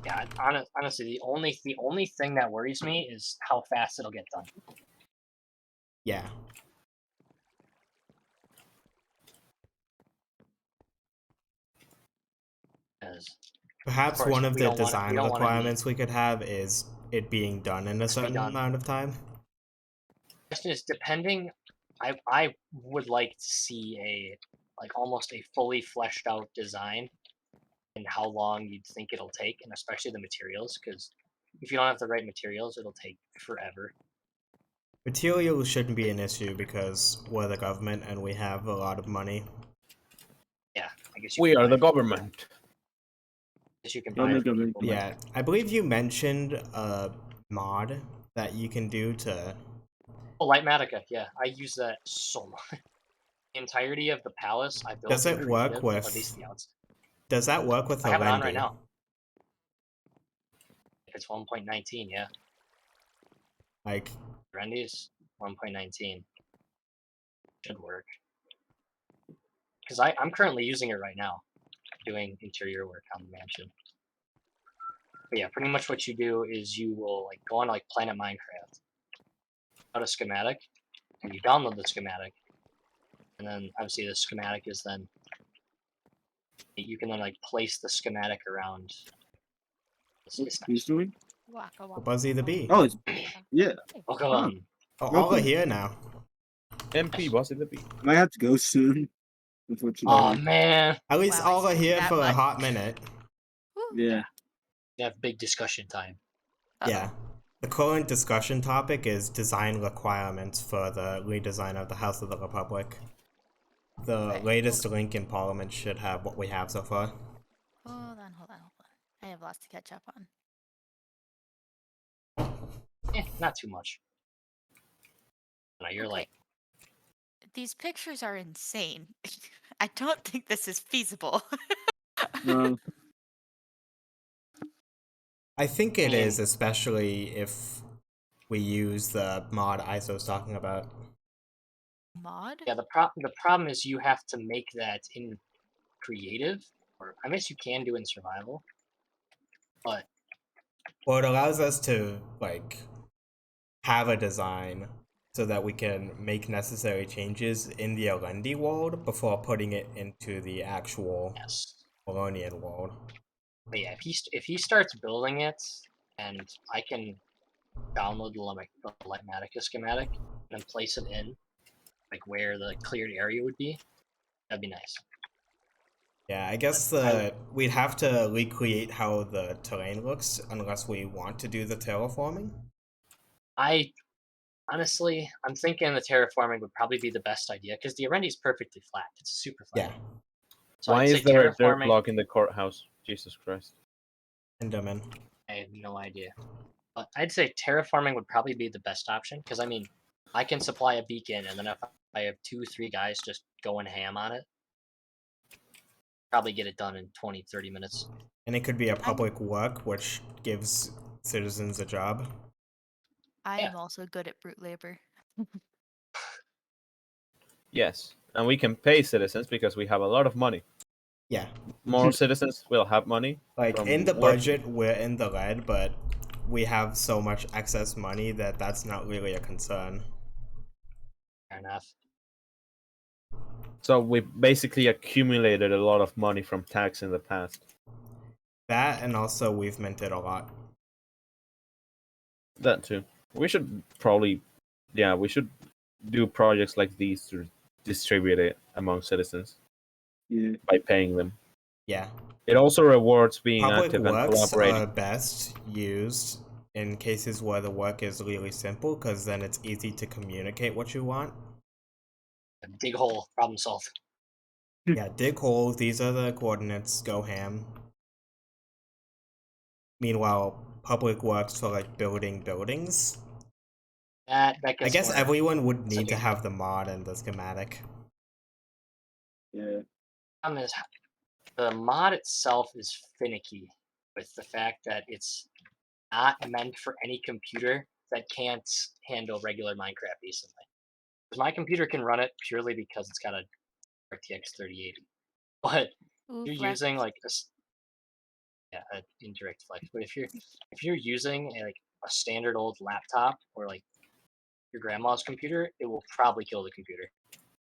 Yeah, honestly, the only thing that worries me is how fast it'll get done. Yeah. As Perhaps course, one of we the don't wanna- we design don't wanna be- requirements we could have is it being done in a certain done. amount of time. question is depending. I would like to see a like almost a fully fleshed out design and how long you'd think it'll take, and especially the materials, because if you don't have the right materials, it'll take forever. Materials shouldn't be an issue because we're the government and we have a lot of money. Yeah, I guess you We can are buy the it. government. I guess you can Yeah, buy the it from government. people, but Yeah, I believe you mentioned a mod that you can do to. oh, Lightmatica, yeah, I use that so much. The entirety of the palace I built. Does it in work creative, with- at least the outside. Does that work with I have it on Arendi? right now. If it's 1.19, yeah. Like, Randy's 1.19 should work. Because I'm currently using it right now, doing interior work on the mansion. But yeah, pretty much what you do is you will like go on like Planet Minecraft, out a schematic, and you download the schematic, and then obviously the schematic is then You can then like place the schematic around. It's Who's doing? Waka waka. Buzzy the Bee. Oh, it's yeah. Oh, come Oh. on. Oh, Real all are quick. here now. MP Bossy the Bee. I might have to go soon. Unfortunately. Oh man, At least Wow, I all are skipped here that for a much. hot minute. Woo. Yeah. we have big discussion time. Uh-oh. Yeah. The current discussion topic is design requirements for the redesign of the House of the Republic. The Okay. latest link in Parliament should have what we have so far. Hold on. I have lots to catch up on. Not too much. No, you're Okay. like, These pictures are insane. I don't think this is feasible. No. I think it Yeah. is, especially if we use the mod ISO's talking about. Mod? yeah. The problem is you have to make that in creative, or I guess you can do in survival, but Well, it allows us to, like, have a design so that we can make necessary changes in the Alendi world before putting it into the actual yes. Melonian world. But yeah, if he starts building it, and I can download the Lightmatica schematic and place it in, like where the cleared area would be, that'd be nice. Yeah, I guess we'd have to recreate how the terrain looks unless we want to do the terraforming. I honestly, I'm thinking the terraforming would probably be the best idea because the Arendi is perfectly flat. It's super flat. Yeah, So Why I'd is say there a dirt terraforming. block in the courthouse? Jesus Christ. Enderman. I have no idea. But I'd say terraforming would probably be the best option because I mean, I can supply a beacon, and then if I have 2-3 guys just going ham on it, probably get it done in 20-30 minutes. And it could be a public work, which gives citizens a job. I Yeah. am also good at brute labor. Yes, and we can pay citizens because we have a lot of money. Yeah, More citizens will have money. like From in the work- budget, we're in the red, but we have so much excess money that that's not really a concern. Fair enough. So we basically accumulated a lot of money from tax in the past. That, and also we've minted a lot. That too. We should probably, we should do projects like these to distribute it among citizens Yeah. by paying them. Yeah. It also rewards being Public active and works collaborating. are best used in cases where the work is really simple, because then it's easy to communicate what you want. Dig hole, problem solved. Yeah, dig holes, these are the coordinates, go ham. Meanwhile, public works for like building buildings. That I gets guess more- everyone would So need to yeah. have the mod and the schematic. Yeah. problem is the mod itself is finicky with the fact that it's not meant for any computer that can't handle regular Minecraft decently. 'Cause my computer can run it purely because it's got a RTX 3080. But Ooh, you're flex. using like an indirect flex. But if you're using a standard old laptop or like your grandma's computer, it will probably kill the computer.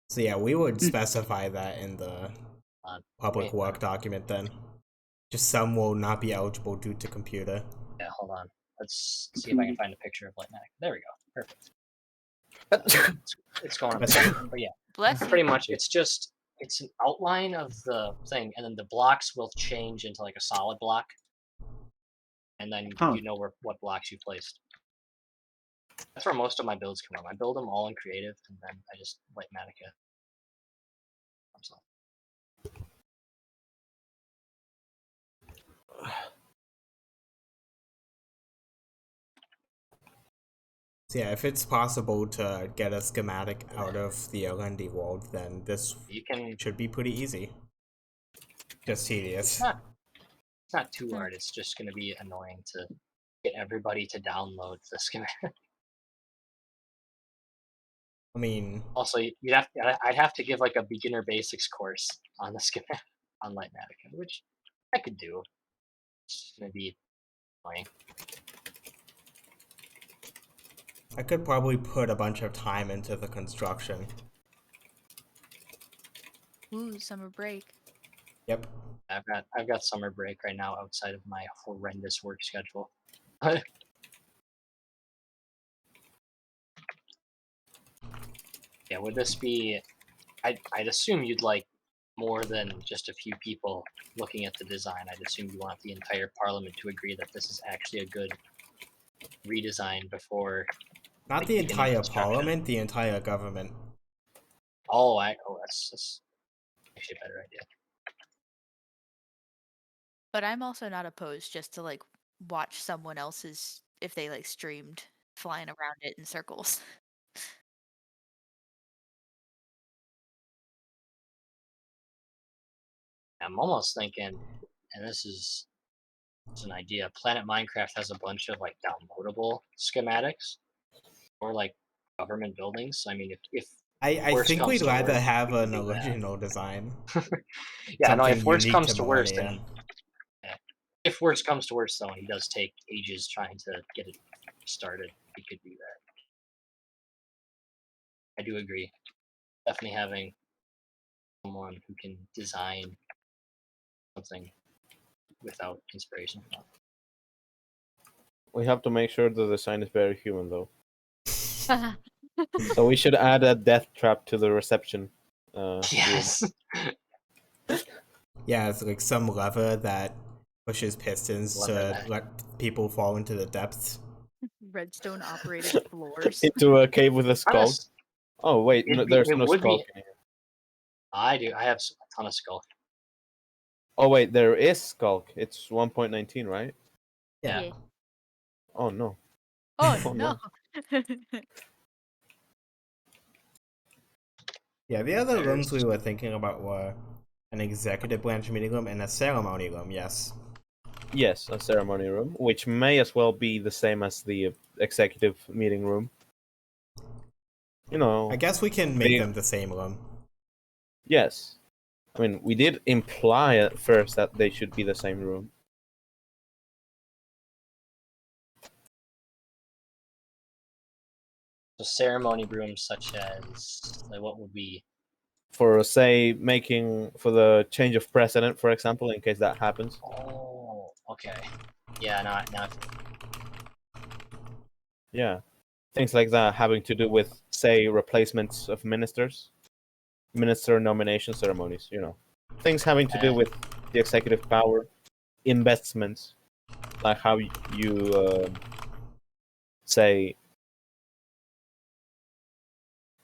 So yeah, we would specify that in the public yeah. work document then. Just some will not be eligible due to computer. Yeah, hold on. Let's see if I can find a picture of Lightmatic. There we go. Perfect. It's going up. But yeah, Bless you. pretty much it's an outline of the thing, and then the blocks will change into like a solid block, and then Huh. you know what blocks you placed. That's where most of my builds come from. I build them all in creative, and then I just Lightmatica. So yeah, if it's possible to get a schematic out of the Alendi world, then this You can. should be pretty easy. Just tedious. It's not too hard. It's just going to be annoying to get everybody to download the schematic. I mean, Also, I'd have to give like a beginner basics course on the schematic on Lightmatica, which I could do. It's gonna be annoying. I could probably put a bunch of time into the construction. Ooh, summer break. Yep. I've got summer break right now outside of my horrendous work schedule. Yeah, would this be? I'd assume you'd like more than just a few people looking at the design. I'd assume you want the entire parliament to agree that this is actually a good redesign before. Not like, the beginning entire construction. parliament, the entire government. That's actually a better idea. But I'm also not opposed just to like watch someone else's if they like streamed flying around it in circles. I'm almost thinking, and this is an idea. Planet Minecraft has a bunch of like downloadable schematics or like government buildings. I mean, if I worst think comes we'd to rather worst, have we can an do that. original design. Yeah, no. If Something worst unique comes to to worst, Millennia. then if worst comes to worst, though, and he does take ages trying to get it started, he could do that. I do agree. Definitely having someone who can design something without inspiration. We have to make sure the design is very human, though. So we should add a death trap to the reception. Room. Yes. Yeah, it's like some lever that pushes pistons Love to that. let people fall into the depths. Redstone operated floors. Into a cave with a skull. Honest, Oh wait, no, there's it no would skull. be. I do. I have a ton of skull. Oh wait, there is Skulk. It's 1.19, right? Yeah. Yeah. Oh no. Oh, Oh, no. Yeah, the other rooms There's- we were thinking about were an executive branch meeting room and a ceremony room, yes. Yes, a ceremony room, which may as well be the same as the executive meeting room. You know. I guess we can make They- them the same room. Yes. I mean, we did imply at first that they should be the same room. So ceremony rooms such as like what would be For, say, making for the change of president, for example, in case that happens. oh okay. Yeah, now Yeah. Things like that having to do with, say, replacements of ministers, minister nomination ceremonies, you know. Things having to do with the executive power, investments, like how you say,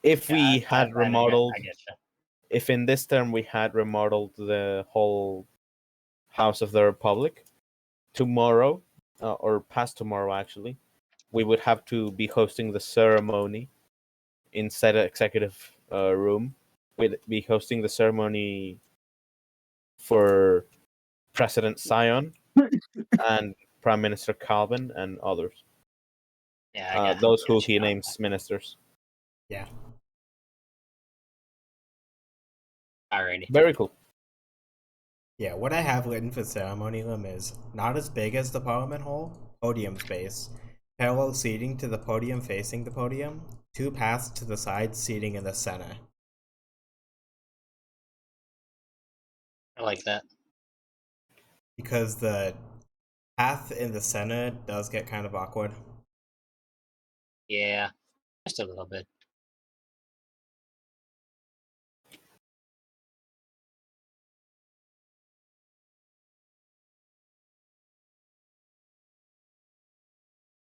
if we had remodeled, I get you. if in this term we had remodeled the whole House of the Republic, tomorrow, or past tomorrow actually, we would have to be hosting the ceremony inside the executive room. We'd be hosting the ceremony for President Sion and Prime Minister Calvin and others. Yeah, Those who he names ministers. Yeah. Alrighty. Very cool. Yeah, what I have written for ceremony room is not as big as the Parliament Hall, podium space, parallel seating to the podium facing the podium, 2 paths to the side seating in the center. I like that. Because the path in the center does get kind of awkward. Yeah, just a little bit.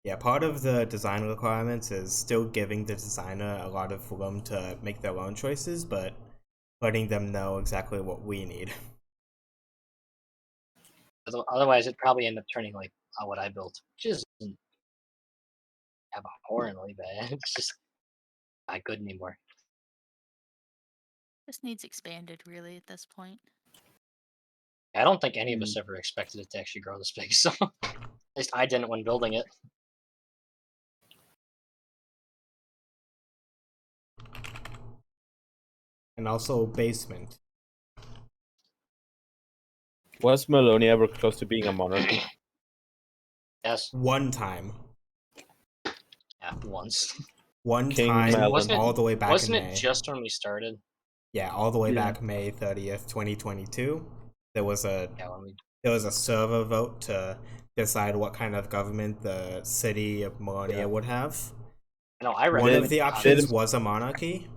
Yeah, part of the design requirements is still giving the designer a lot of room to make their own choices, but letting them know exactly what we need. Otherwise, it'd probably end up turning like what I built, which isn't abhorrently bad. It's just not good anymore. This needs expanded, really, at this point. I don't think any of us ever expected it to actually grow this big, so at least I didn't when building it. And also basement. Was Maloney ever close to being a monarchy? Yes, One time. yeah, once. One King time, Melon. Wasn't it- all the way back Wasn't in it May. just when we started? Yeah, all the way Yeah. back May 30th, 2022. there was a Yeah, when we server vote to decide what kind of government the city of Melania Yeah. would have. no, I One recommend of the options was a monarchy,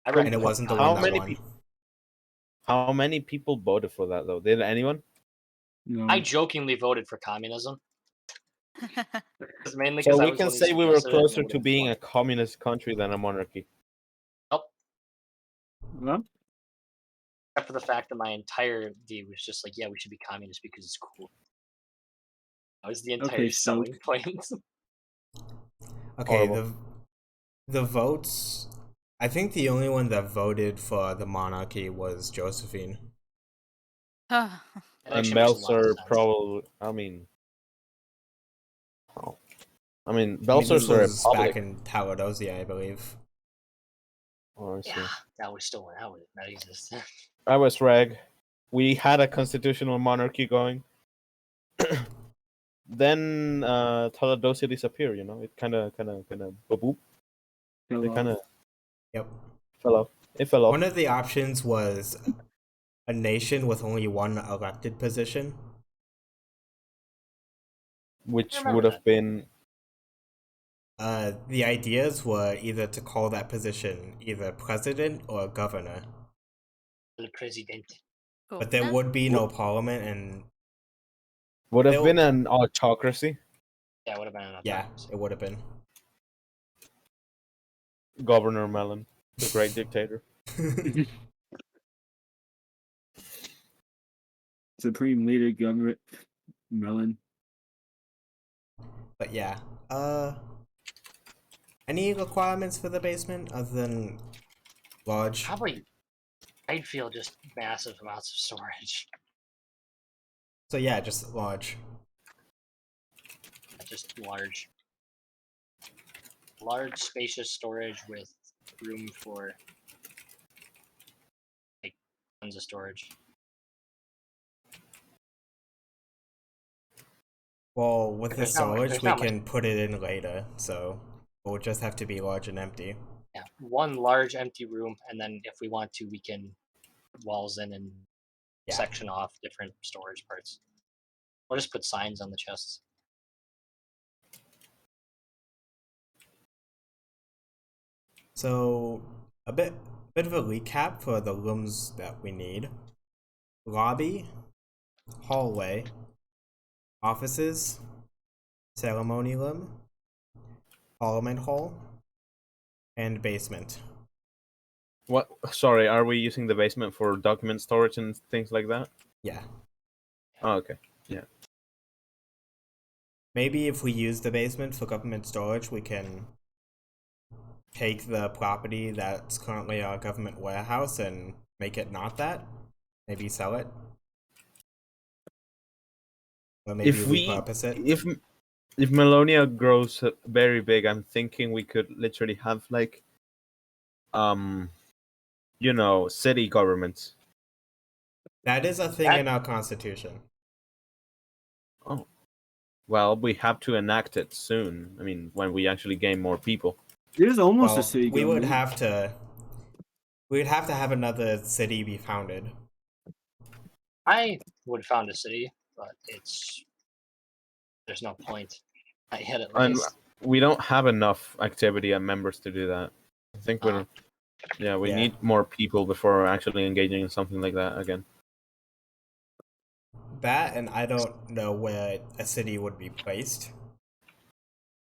I and recommend it wasn't the How one that many won. people? How many people voted for that though? Did anyone? No. I jokingly voted for communism. Mainly So because I we was can one who say we were suggested it and closer it to would've being won. a communist country than a monarchy. Nope. Well, Except for the fact that my entire view was just like, yeah, we should be communist because it's cool. That was the entire okay, selling Stoke. point. Okay, Horrible. the votes. I think the only one that voted for the monarchy was Josephine. It And actually makes a lot of Meltzer sense. probably. I mean, oh. I mean, I mean, Belzer's this a was republic. back in Taladosia, I believe. Oh, I see. Yeah, that was stolen. That would not exist. I was reg. We had a constitutional monarchy going. Then Taladosia disappeared. You know, it kind of, boop. Fell It kind of off. Yep. fell off. It fell off. One of the options was a nation with only one elected position. Which remember would have that. been The ideas were either to call that position either president or governor, El President. Cool. but there Eh, would be no parliament, and would have They'll- been an autocracy. Yeah, it would have been an yeah, autocracy. it would have been. Governor Mellon, the great dictator. Supreme Leader Government Melon. But yeah, any requirements for the basement other than large? Probably, I'd feel just massive amounts of storage. So yeah, just large. Just large. Large, spacious storage with room for like tons of storage. Well, with the There's not much- storage, there's we not much- can put it in later, so it would just have to be large and empty. Yeah, one large empty room, and then if we want to, we can walls in and Yeah. section off different storage parts. Or just put signs on the chests. So a bit of a recap for the rooms that we need: lobby, hallway, offices, ceremony room, parliament hall, and basement. What? Sorry, are we using the basement for document storage and things like that? Yeah. Oh, okay. Maybe if we use the basement for government storage, we can take the property that's currently our government warehouse and make it not that. Maybe sell it. Or maybe If we, repurpose it. if Melonia grows very big, I'm thinking we could literally have like, city governments. That is a thing That- in our constitution. Oh, well, we have to enact it soon. I mean, when we actually gain more people. There's almost Well, a city we would government. have to. We'd have to have another city be founded. I would found a city, but there's no point. Not yet, at And least. we don't have enough activity and members to do that. I think we Yeah. need more people before actually engaging in something like that again. That, and I don't know where a city would be placed.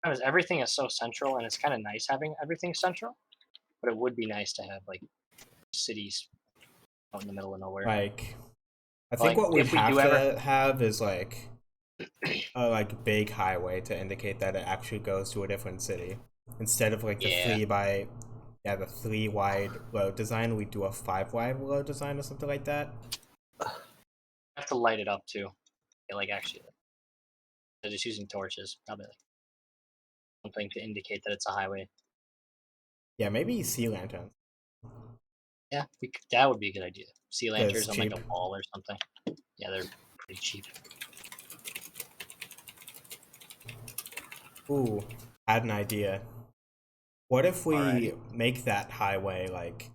Because everything is so central, and it's kind of nice having everything central. But it would be nice to have like cities out in the middle of nowhere. Like, I Like, think what we'd if we have do to have is like a big highway to indicate that it actually goes to a different city. Instead of like the Yeah. the 3 wide road design, we do a 5 wide road design or something like that. Have to light it up too. Yeah, like actually, they're just using torches. Probably like something to indicate that it's a highway. Yeah, maybe sea lanterns. Yeah, that would be a good idea. Sea it's lanterns on like a cheap. wall or something. Yeah, they're pretty cheap. Ooh, had an idea. What if we Alrighty. make that highway like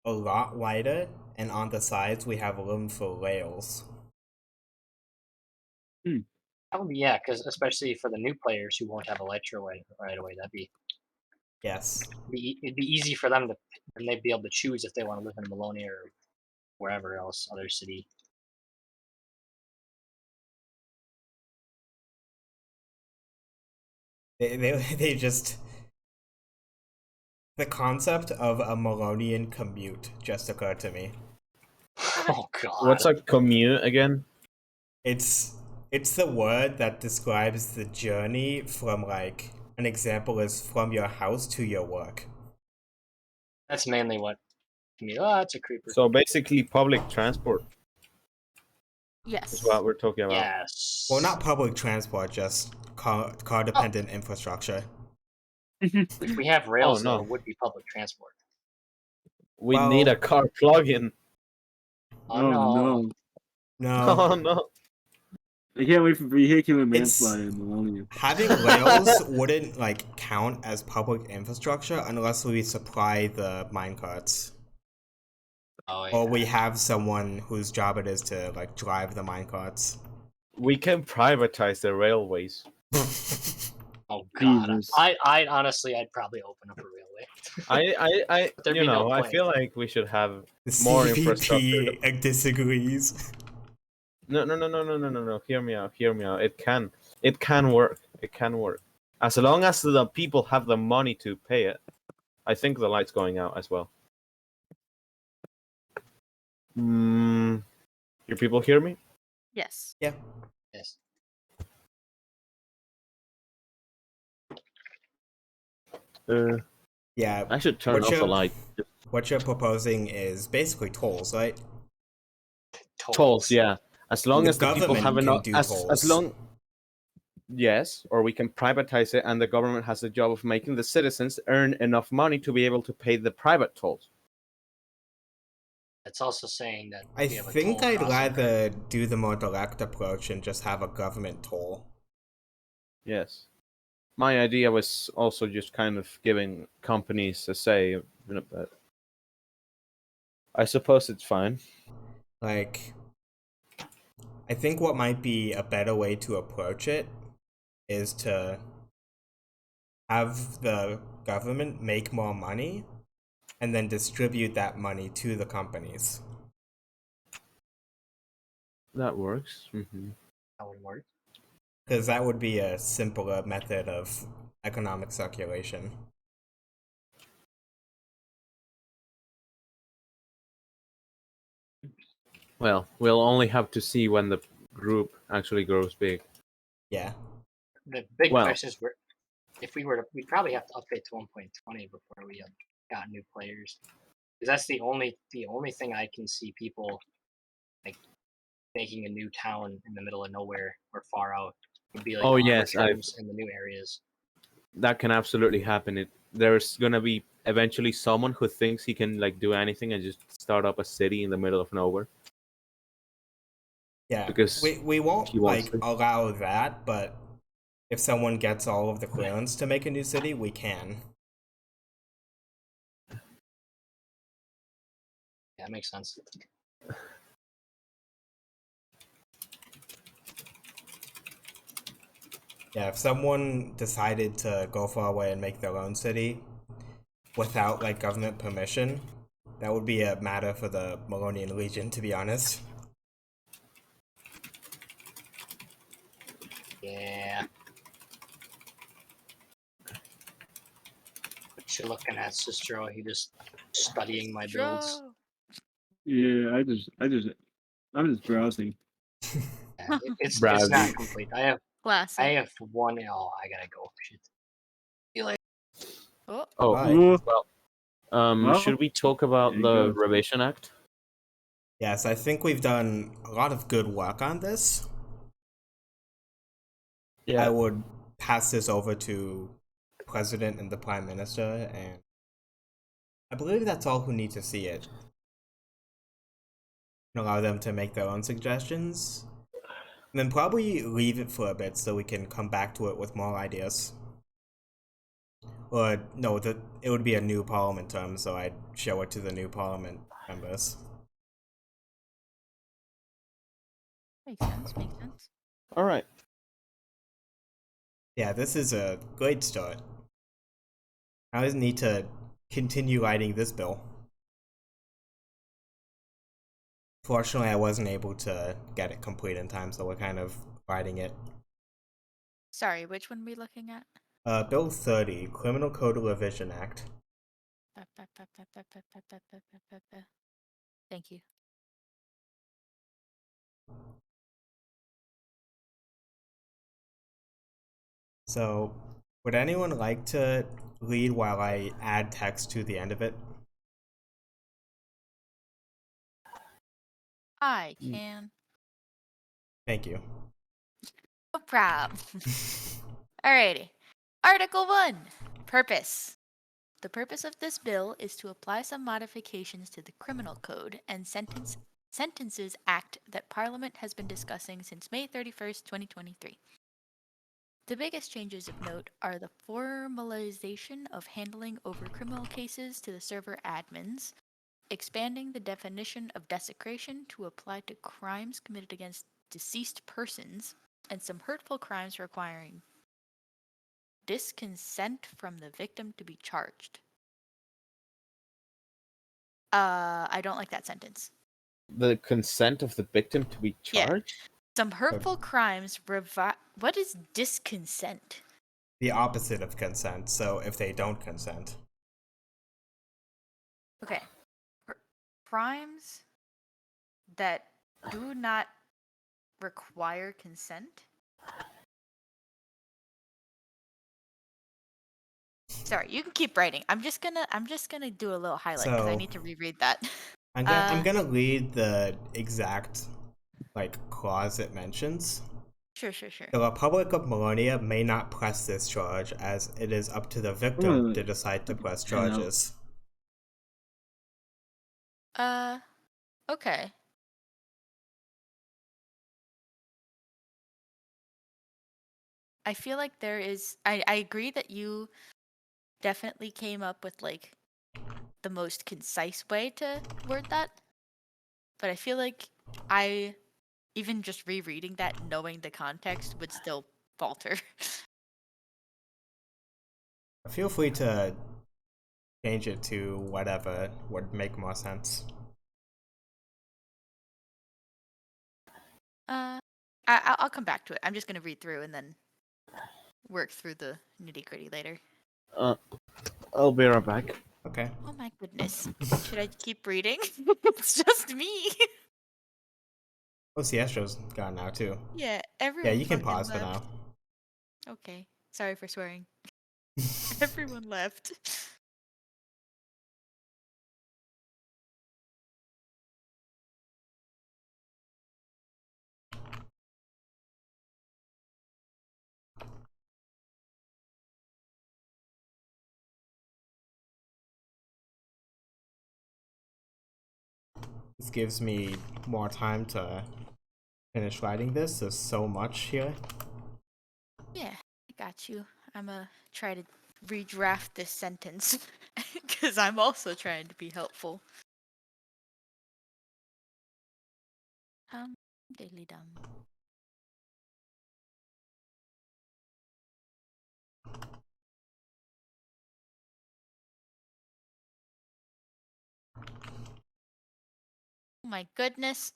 a lot wider and on the sides we have room for rails. Probably, yeah, because especially for the new players who won't have Electro right away, Yes. it'd be easy for them to, and they'd be able to choose if they want to live in Malonia or wherever else, other city. They just, the concept of a Malonian commute just occurred to me. Oh god. What's a commute again? It's the word that describes the journey from, like, an example is from your house to your work. That's mainly what. Oh, it's a creeper. So basically, public transport Yes. is what we're talking about. Yes. Well, not public transport, just car dependent infrastructure. If we have rails, no. though, it would be public transport. We Well- need a car plug-in. Oh, no. no. No, Oh no! I can't wait for vehicular It's- manslaughter in Millennium. having rails wouldn't, like, count as public infrastructure unless we supply the minecarts. Oh, yeah. Or we have someone whose job it is to, like, drive the minecarts. We can privatize the railways. Oh god. Jesus. I honestly, I'd probably open up a railway. I There'd you be no know, I point. feel like we should have The more CVP infrastructure. disagrees. No. Hear me out. It can work. It can work. As long as the people have the money to pay it. I think the light's going out as well. Your people hear me? Yes. Yeah. Yes. Yeah, I should turn What's off the your- light. what you're proposing is basically tolls, right? Tolls, yeah. As long The as the people government have can enough, do as tolls. long. Yes, or we can privatize it, and the government has the job of making the citizens earn enough money to be able to pay the private tolls. It's also saying that I we have a think toll I'd crossing rather do the more direct approach and just have a government toll. Yes. My idea was also just kind of giving companies a say, but I suppose it's fine. Like, I think what might be a better way to approach it is to have the government make more money and then distribute that money to the companies. That works. Mm-hmm. That would work. Because that would be a simpler method of economic circulation. Well, we'll only have to see when the group actually grows big. Yeah. The big Well- question is, if we were to, we'd probably have to update to 1.20 before we got new players. Because that's the only thing I can see people like making a new town in the middle of nowhere or far out would be like Oh, armor yes, farms in the new areas. That can absolutely happen. There's gonna be eventually someone who thinks he can like do anything and just start up a city in the middle of nowhere. Yeah. Because we won't he wants like to. allow that, but if someone gets all of the clearance to make a new city, we can. Yeah, that makes sense. Yeah, if someone decided to go far away and make their own city without like government permission, that would be a matter for the Malonian Legion, to be honest. Yeah. What you looking at, Sistro? You just studying my builds? Bro. Yeah, I'm just browsing. Yeah, it's Browsing. not complete. I Classic. have one. Oh, I gotta go. Shit. Oh, Oh, Bye. Ooh, Well, should we talk about there you the go. Revision Act? Yes, I think we've done a lot of good work on this. I would pass this over to President and the Prime Minister, and I believe that's all who need to see it. And allow them to make their own suggestions. And then probably leave it for a bit so we can come back to it with more ideas. Or, no, it would be a new parliament term, so I'd show it to the new parliament members. Makes sense. Makes sense. All right. Yeah, this is a great start. I just need to continue writing this bill. Fortunately, I wasn't able to get it complete in time, so we're kind of writing it. Sorry, which one are we looking at? Bill 30, Criminal Code Revision Act. Thank you. So, would anyone like to read while I add text to the end of it? I can. Thank you. No problem. Alrighty. Article 1. Purpose. The purpose of this bill is to apply some modifications to the Criminal Code and Sentences Act that Parliament has been discussing since May 31st, 2023. The biggest changes of note are the formalization of handling over criminal cases to the server admins, expanding the definition of desecration to apply to crimes committed against deceased persons, and some hurtful crimes requiring disconsent from the victim to be charged. I don't like that sentence. The consent of the victim to be Yeah. charged? Some hurtful crimes what is disconsent? The opposite of consent, so if they don't consent. Okay. Crimes that do not require consent? Sorry, you can keep writing. I'm just gonna do a little highlight because I So- need to reread that. I'm gonna read the exact clause it mentions. Sure. The Republic of Malonia may not press this charge, as it is up to the victim to decide to press charges. Okay. I feel like there is I agree that you definitely came up with the most concise way to word that. But I feel like I even just rereading that, knowing the context, would still falter. Feel free to change it to whatever would make more sense. I'll come back to it. I'm just gonna read through and then work through the nitty gritty later. I'll be right back. Okay. Oh my goodness. Should I keep reading? It's just me. Oh, Siestra's gone now too. Yeah, everyone. Yeah, you can fucking pause for left. now. Okay. Sorry for swearing. Everyone left. This gives me more time to finish writing this. There's so much here. Yeah, I got you. I'm gonna try to redraft this sentence because I'm also trying to be helpful. Diddly dum. Oh my goodness.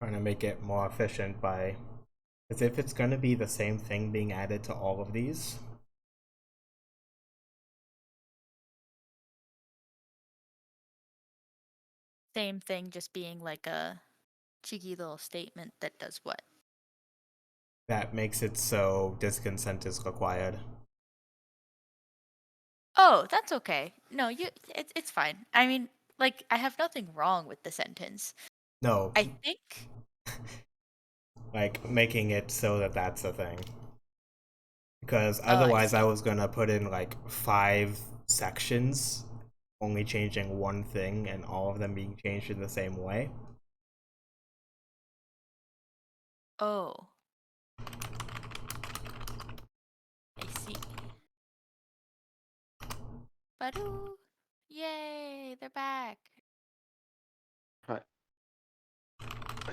Trying to make it more efficient by, as if it's going to be the same thing being added to all of these. Same thing, just being like a cheeky little statement that does what? That makes it so disconsent is required. Oh, that's okay. No, it's fine. I mean, like, I have nothing wrong with the sentence. No, I think like making it so that that's a thing. Because Oh, I otherwise, I see. was gonna put in like 5 sections, only changing one thing, and all of them being changed in the same way. Oh. I see. Badoo! Yay, they're back. Hi.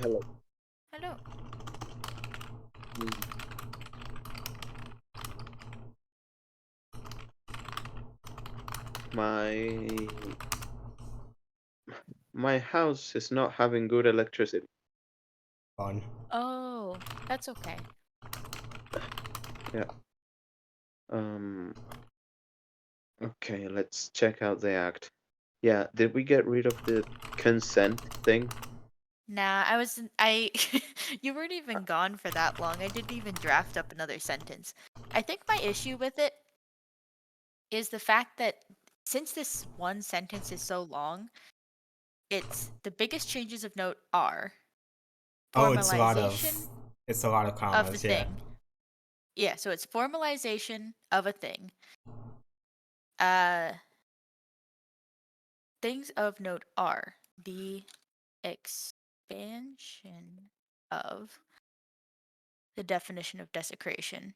Hello. Hello. My house is not having good electricity. Fun. Oh, that's okay. Yeah. Okay, let's check out the act. Yeah, did we get rid of the consent thing? Nah, you weren't even gone for that long. I didn't even draft up another sentence. I think my issue with it is the fact that since this one sentence is so long, it's the biggest changes of note are Oh, it's a lot of formalization of the commas. Yeah. thing. Yeah, so it's formalization of a thing. Uh, things of note are the expansion of the definition of desecration,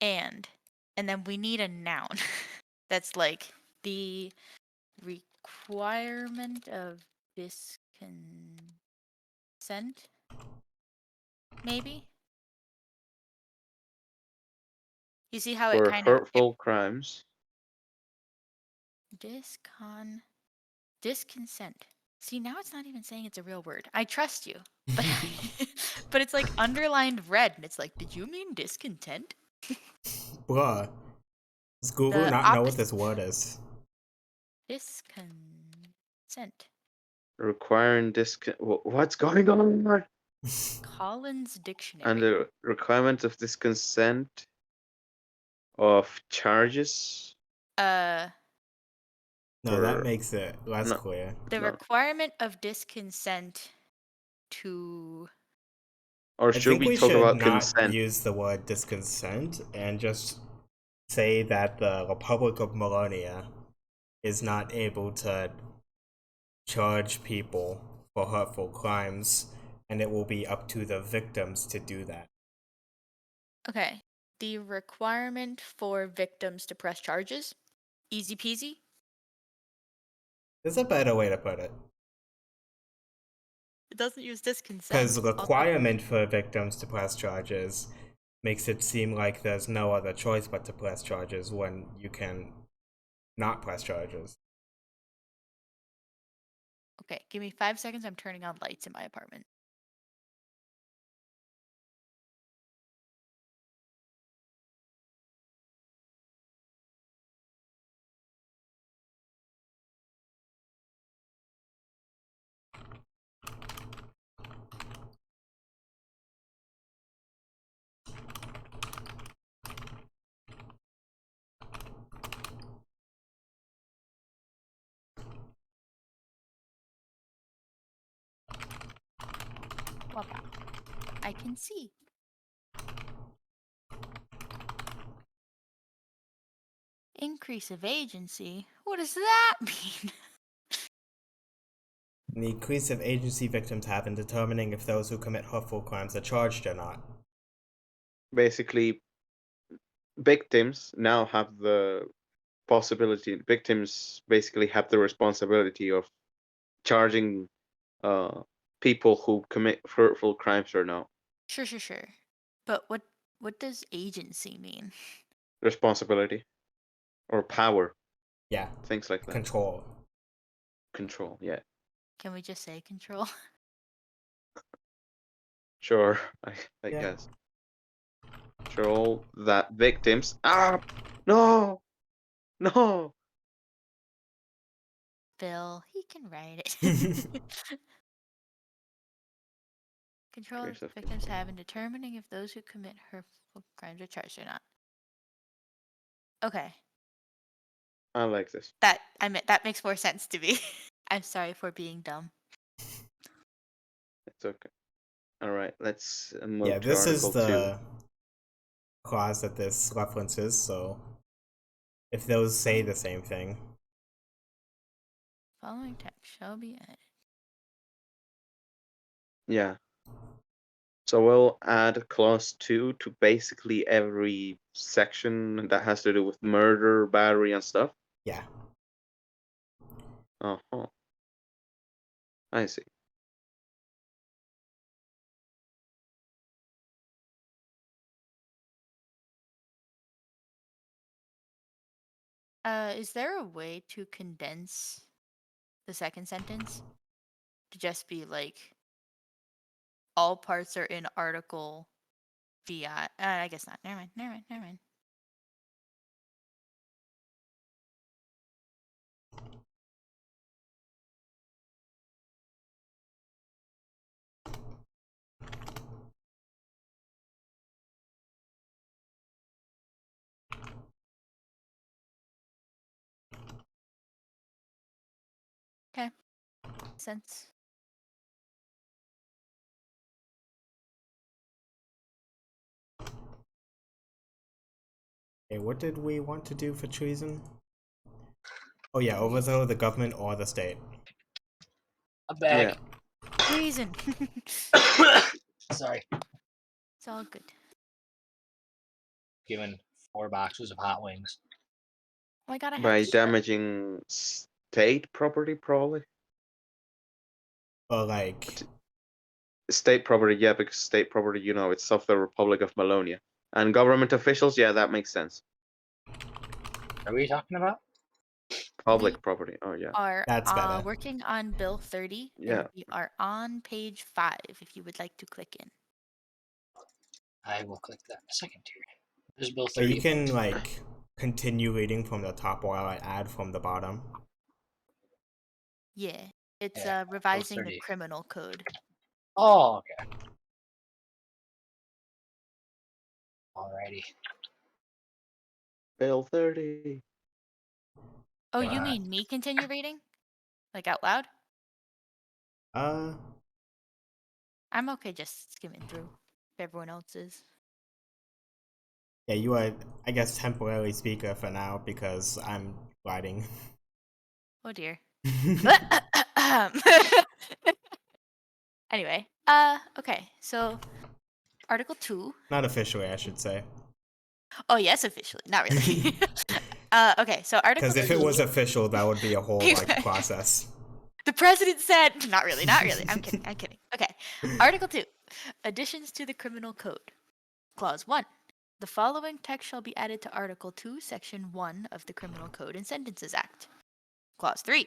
and then we need a noun that's like the requirement of disconsent, maybe. You see how it For kind of hurtful crimes. disconsent. See, now it's not even saying it's a real word. I trust you, but but it's like underlined red, and it's like, did you mean discontent? Bruh. Does Google The not know what opposite. this word is? Disconsent. Requiring what's going on? Collins Dictionary. And the requirement of this consent of charges. No, that Or- makes it less no. clear. The No. requirement of disconsent to Or I should think we we talk should about not consent? use the word disconsent and just say that the Republic of Malonia is not able to charge people for hurtful crimes, and it will be up to the victims to do that. Okay. The requirement for victims to press charges. Easy peasy. There's a better way to put it. It doesn't use disconsent. Because the I'll tell you. requirement for victims to press charges makes it seem like there's no other choice but to press charges when you can not press charges. Okay, give me 5 seconds. I'm turning on lights in my apartment. Wapa. I can see. Increase of agency? What does that mean? The increase of agency victims have in determining if those who commit hurtful crimes are charged or not. Basically, victims now have the possibility. Victims basically have the responsibility of charging people who commit hurtful crimes or not. Sure. But what does agency mean? Responsibility or power, Yeah, things like that. control. Control, yeah. Can we just say control? Sure, I Yeah. guess. Control that victims. Ah, no. bill. He can write it. Control Trace that of victims control. have in determining if those who commit hurtful crimes are charged or not. Okay, I like this. that makes more sense to me. I'm sorry for being dumb. It's okay. All right, let's move Yeah, to this is Article 2. the clause that this references, so if those say the same thing. Following text shall be added. Yeah. So we'll add clause 2 to basically every section that has to do with murder, battery, and stuff. Yeah. Uh-huh. I see. Is there a way to condense the second sentence to just be like all parts are in article VI? I guess not. Never mind. Okay. Sense. Okay, what did we want to do for treason? Oh yeah, overthrow the government or the state. A bag. Treason. Sorry. It's all good. Given 4 boxes of hot wings. Oh my god, I have By to shut- damaging state property, probably. Or like, State property, yeah, because state property, you know, it's of the Republic of Malonia. And government officials, yeah, that makes sense. Are we talking about? Public We property, oh yeah. are That's better. working on Bill 30. Yeah. And we are on page 5 if you would like to click in. I will click that in a second here. There's Bill so 30. you can like continue reading from the top while I add from the bottom. Yeah. It's Yeah, revising the 30. criminal code. Oh, okay. Alrighty. Bill 30. Oh, you Uh, mean me continue reading? Like out loud? I'm okay just skimming through if everyone else is. Yeah, you are, I guess, temporarily speaker for now because I'm writing. Oh dear. Anyway, okay, so Article 2. Not officially, I should say. Oh, yes, officially. Not really. Okay, so Article 2. Because if it was official, that would be a whole like process. The president said, not really. I'm kidding. Okay, Article 2. Additions to the Criminal Code. Clause 1. The following text shall be added to Article 2, Section 1 of the Criminal Code and Sentences Act. Clause 3.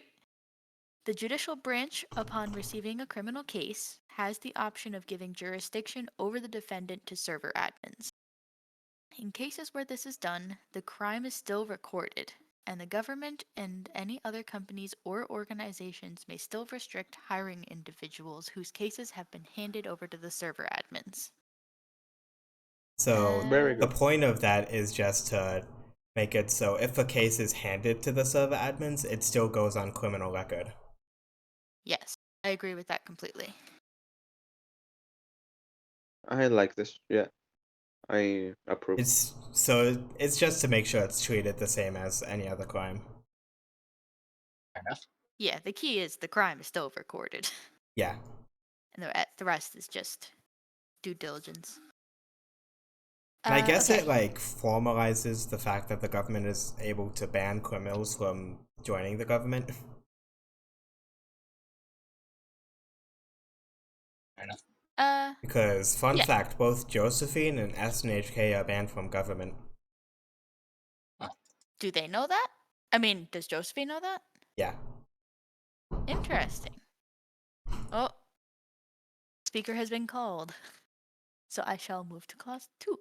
The judicial branch, upon receiving a criminal case, has the option of giving jurisdiction over the defendant to server admins. In cases where this is done, the crime is still recorded, and the government and any other companies or organizations may still restrict hiring individuals whose cases have been handed over to the server admins. So Very the good. point of that is just to make it so if a case is handed to the server admins, it still goes on criminal record. Yes, I agree with that completely. I like this, yeah. I approve. It's just to make sure it's treated the same as any other crime. fair enough. Yeah, the key is the crime is still recorded, Yeah. and the rest is just due diligence. And I guess okay. it like formalizes the fact that the government is able to ban criminals from joining the government. Fair enough. Because, fun Yeah. fact, both Josephine and SNHK are banned from government. Do they know that? I mean, does Josephine know that? Yeah. Interesting. Oh, speaker has been called. So I shall move to clause 2.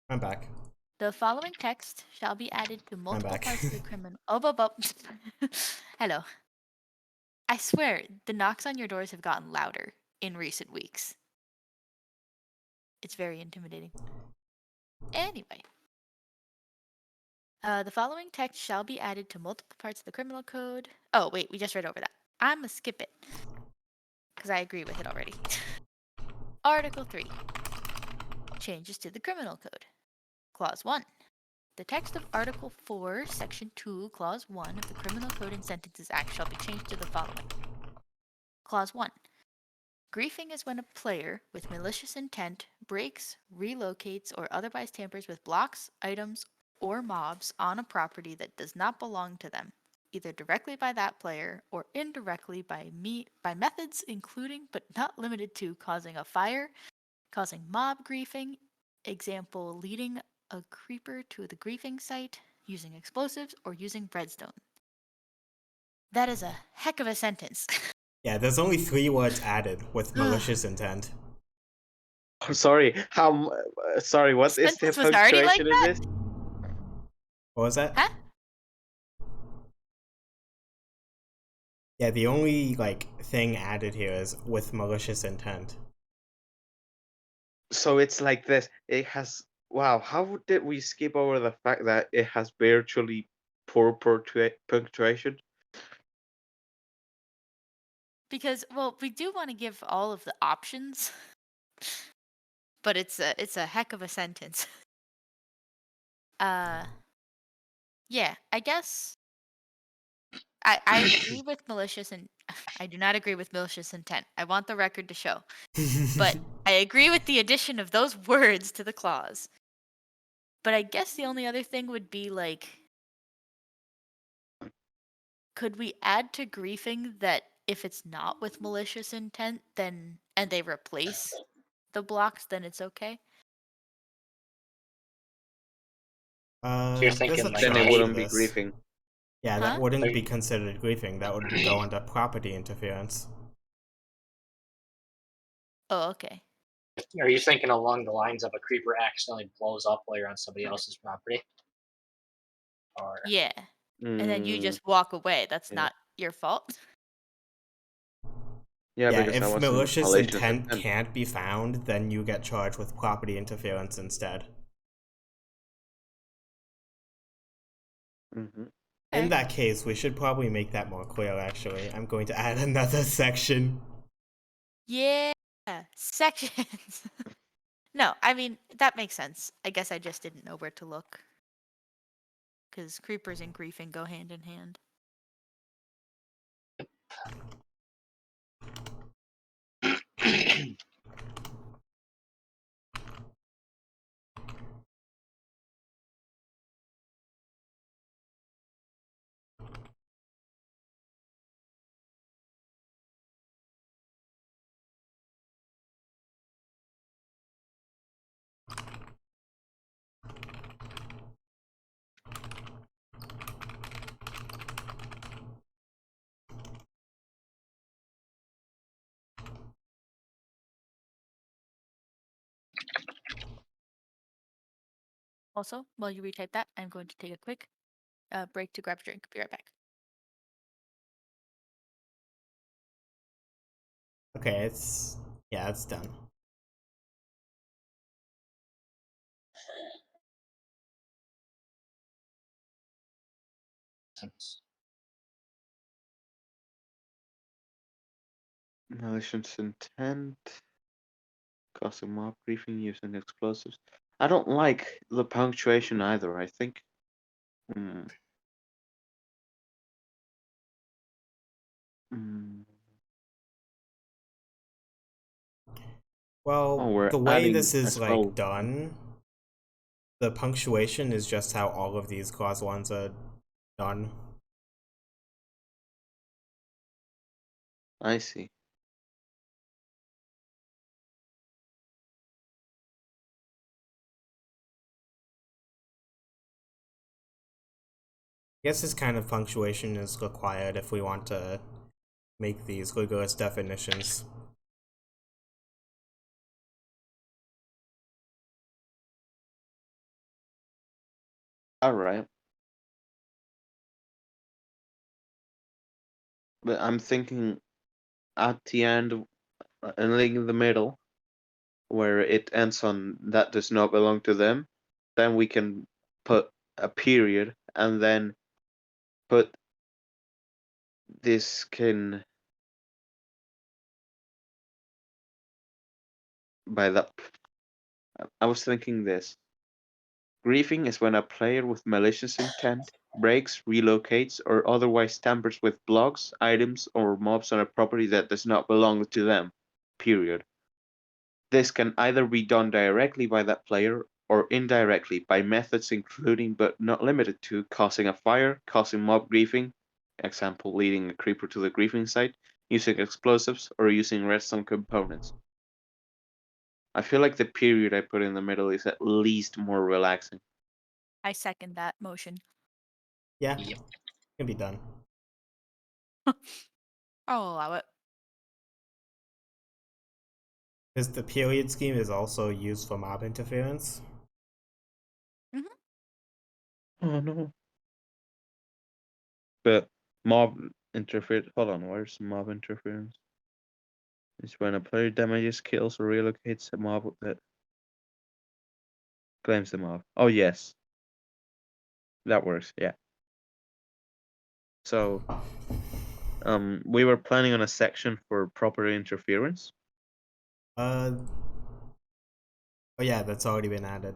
I'm back. The following text shall be added to multiple back. parts of the criminal. Oh, Hello. I swear, the knocks on your doors have gotten louder in recent weeks. It's very intimidating. Anyway. The following text shall be added to multiple parts of the criminal code. Oh, wait, we just read over that. I'm gonna skip it. Because I agree with it already. Article 3. Changes to the criminal code. Clause 1. The text of Article 4, Section 2, Clause 1 of the Criminal Code and Sentences Act shall be changed to the following. Clause 1. Griefing is when a player, with malicious intent, breaks, relocates, or otherwise tampers with blocks, items, or mobs on a property that does not belong to them, either directly by that player or indirectly by methods including but not limited to causing a fire, causing mob griefing, example, leading a creeper to the griefing site, using explosives, or using redstone. That is a heck of a sentence. Yeah, there's only 3 words added with malicious intent. Oh, sorry. Sorry. What is the Sentence was already like punctuation in that? this? What was that? Huh? Yeah, the only like thing added here is with malicious intent. So it's like this. It has. Wow. How did we skip over the fact that it has virtually poor punctuation? Because, well, we do want to give all of the options, but it's a heck of a sentence. Yeah, I guess I agree with malicious and I do not agree with malicious intent. I want the record to show. But I agree with the addition of those words to the clause. But I guess the only other thing would be like, could we add to griefing that if it's not with malicious intent, then and they replace the blocks, then it's okay? You're There's thinking a like Then charge it for wouldn't be this. griefing. Yeah, Huh? that wouldn't Are be you- considered griefing. That would go under property interference. Oh, okay. Are you thinking along the lines of a creeper accidentally blows up while you're on somebody else's property? Or Yeah. And then you Mm, just walk away. That's yeah. not your fault. Yeah, Yeah, because I if was in malicious malicious intent can't be found, then you get charged with property interference instead. Mhm. In Okay. that case, we should probably make that more clear, actually. I'm going to add another section. Yeah. Sections. No, I mean, that makes sense. I guess I just didn't know where to look. Because creepers and griefing go hand in hand. Also, while you retype that, I'm going to take a quick break to grab a drink. Be right back. Okay, it's done. Malicious intent, causing mob griefing using explosives. I don't like the punctuation either. I think. Mm, mm. Well, Oh, we're the way adding this is as well. like done, the punctuation is just how all of these clause 1s are done. I see. I guess this kind of punctuation is required if we want to make these rigorous definitions. All right. But I'm thinking at the end, and in the middle, where it ends on that does not belong to them, then we can put a period and then put this can by that. I was thinking this. Griefing is when a player with malicious intent breaks, relocates, or otherwise tampers with blocks, items, or mobs on a property that does not belong to them. Period. This can either be done directly by that player or indirectly by methods including but not limited to causing a fire, causing mob griefing, example leading a creeper to the griefing site, using explosives, or using redstone components. I feel like the period I put in the middle is at least more relaxing. I second that motion. Yeah, Yep. can be done. I'll allow it. Because the period scheme is also used for mob interference. Oh no. But mob interference. Hold on, where's mob interference? It's when a player damages, kills, or relocates a mob that claims the mob. Oh yes, that works. Yeah. So, we were planning on a section for property interference. Oh yeah, that's already been added.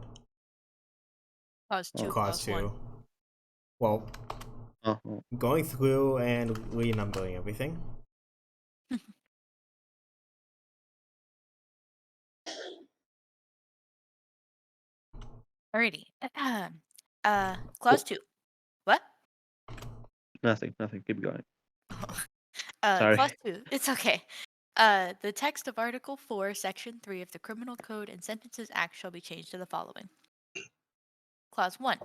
Clause 2, Clause clause 1. 2. Well, Oh, going through and renumbering everything. Alrighty. Clause 2. What? nothing. Keep going. Sorry. Clause 2. It's okay. The text of Article 4, Section 3 of the Criminal Code and Sentences Act shall be changed to the following. Clause 1.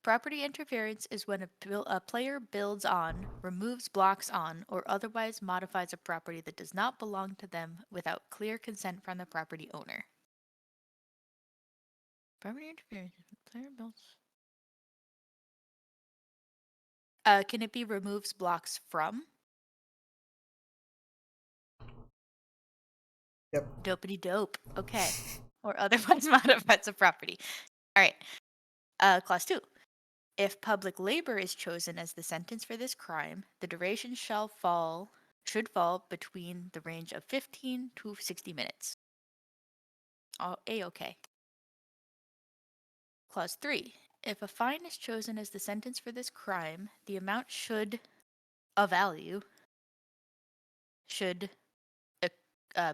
Property interference is when a player builds on, removes blocks on, or otherwise modifies a property that does not belong to them without clear consent from the property owner. Property interference is when a player builds. Can it be removes blocks from? Yep. Dopey dope. Okay. Or otherwise modifies a property. All right. Clause 2. If public labor is chosen as the sentence for this crime, the duration should fall between the range of 15 to 60 minutes. A-okay. Clause 3. If a fine is chosen as the sentence for this crime, the amount a value should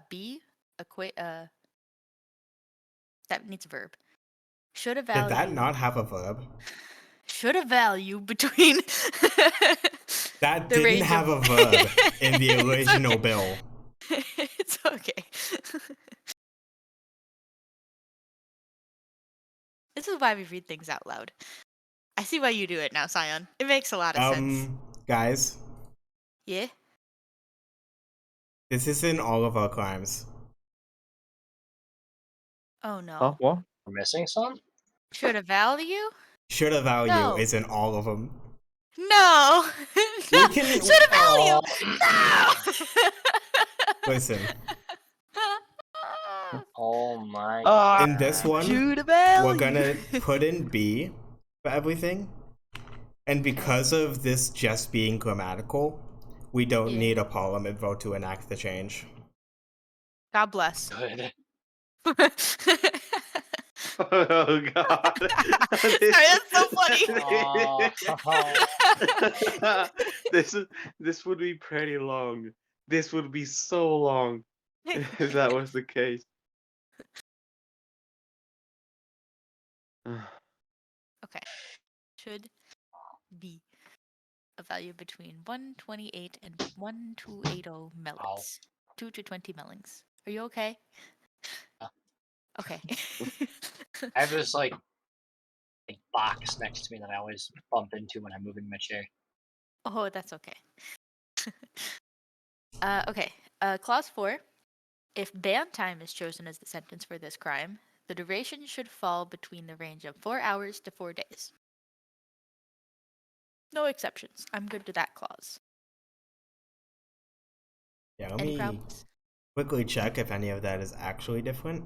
be that needs a verb. Should a value. Did that not have a verb? Should a value between. That the didn't range have of- a verb in the It's original okay. bill. It's okay. This is why we read things out loud. I see why you do it now, Sion. It makes a lot of sense. Guys, Yeah? this is in all of our crimes. Oh no. Huh? What? We're missing some? Should a value? Should a value No. is in all of them. No! We No! can- Should a value! No! Listen, Oh my. in this one, Should a value! we're gonna put in B for everything. And because of this just being grammatical, we don't Yeah. need a parliament vote to enact the change. God bless. Good. Oh god. Sorry, that's so funny. This would be pretty long. This would be so long if that was the case. Okay. Should be a value between 128 and 1280 melons. 2 to 20 melons. Are you okay? Yeah. Okay. I have this like box next to me that I always bump into when I'm moving my chair. Oh, that's okay. Okay. Clause 4. If ban time is chosen as the sentence for this crime, the duration should fall between the range of 4 hours to 4 days. No exceptions. I'm good to that clause. Yeah, let Any me problems? quickly check if any of that is actually different.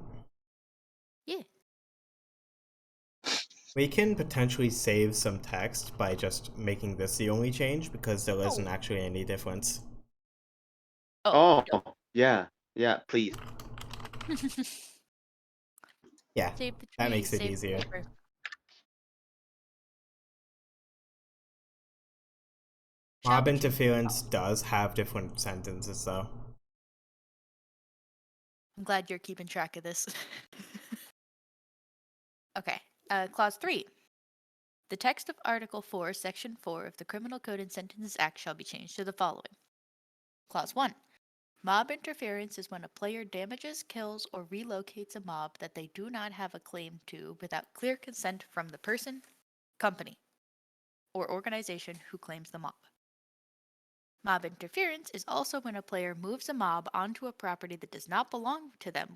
Yeah. We can potentially save some text by just making this the only change because there isn't Oh. actually any difference. Oh, Yep. yeah, please. Yeah, Save the that trees, makes it save the easier. paper. Shall Mob be changed. interference does have different sentences though. I'm glad you're keeping track of this. Okay. Clause 3. The text of Article 4, Section 4 of the Criminal Code and Sentences Act shall be changed to the following. Clause 1. Mob interference is when a player damages, kills, or relocates a mob that they do not have a claim to without clear consent from the person, company, or organization who claims the mob. Mob interference is also when a player moves a mob onto a property that does not belong to them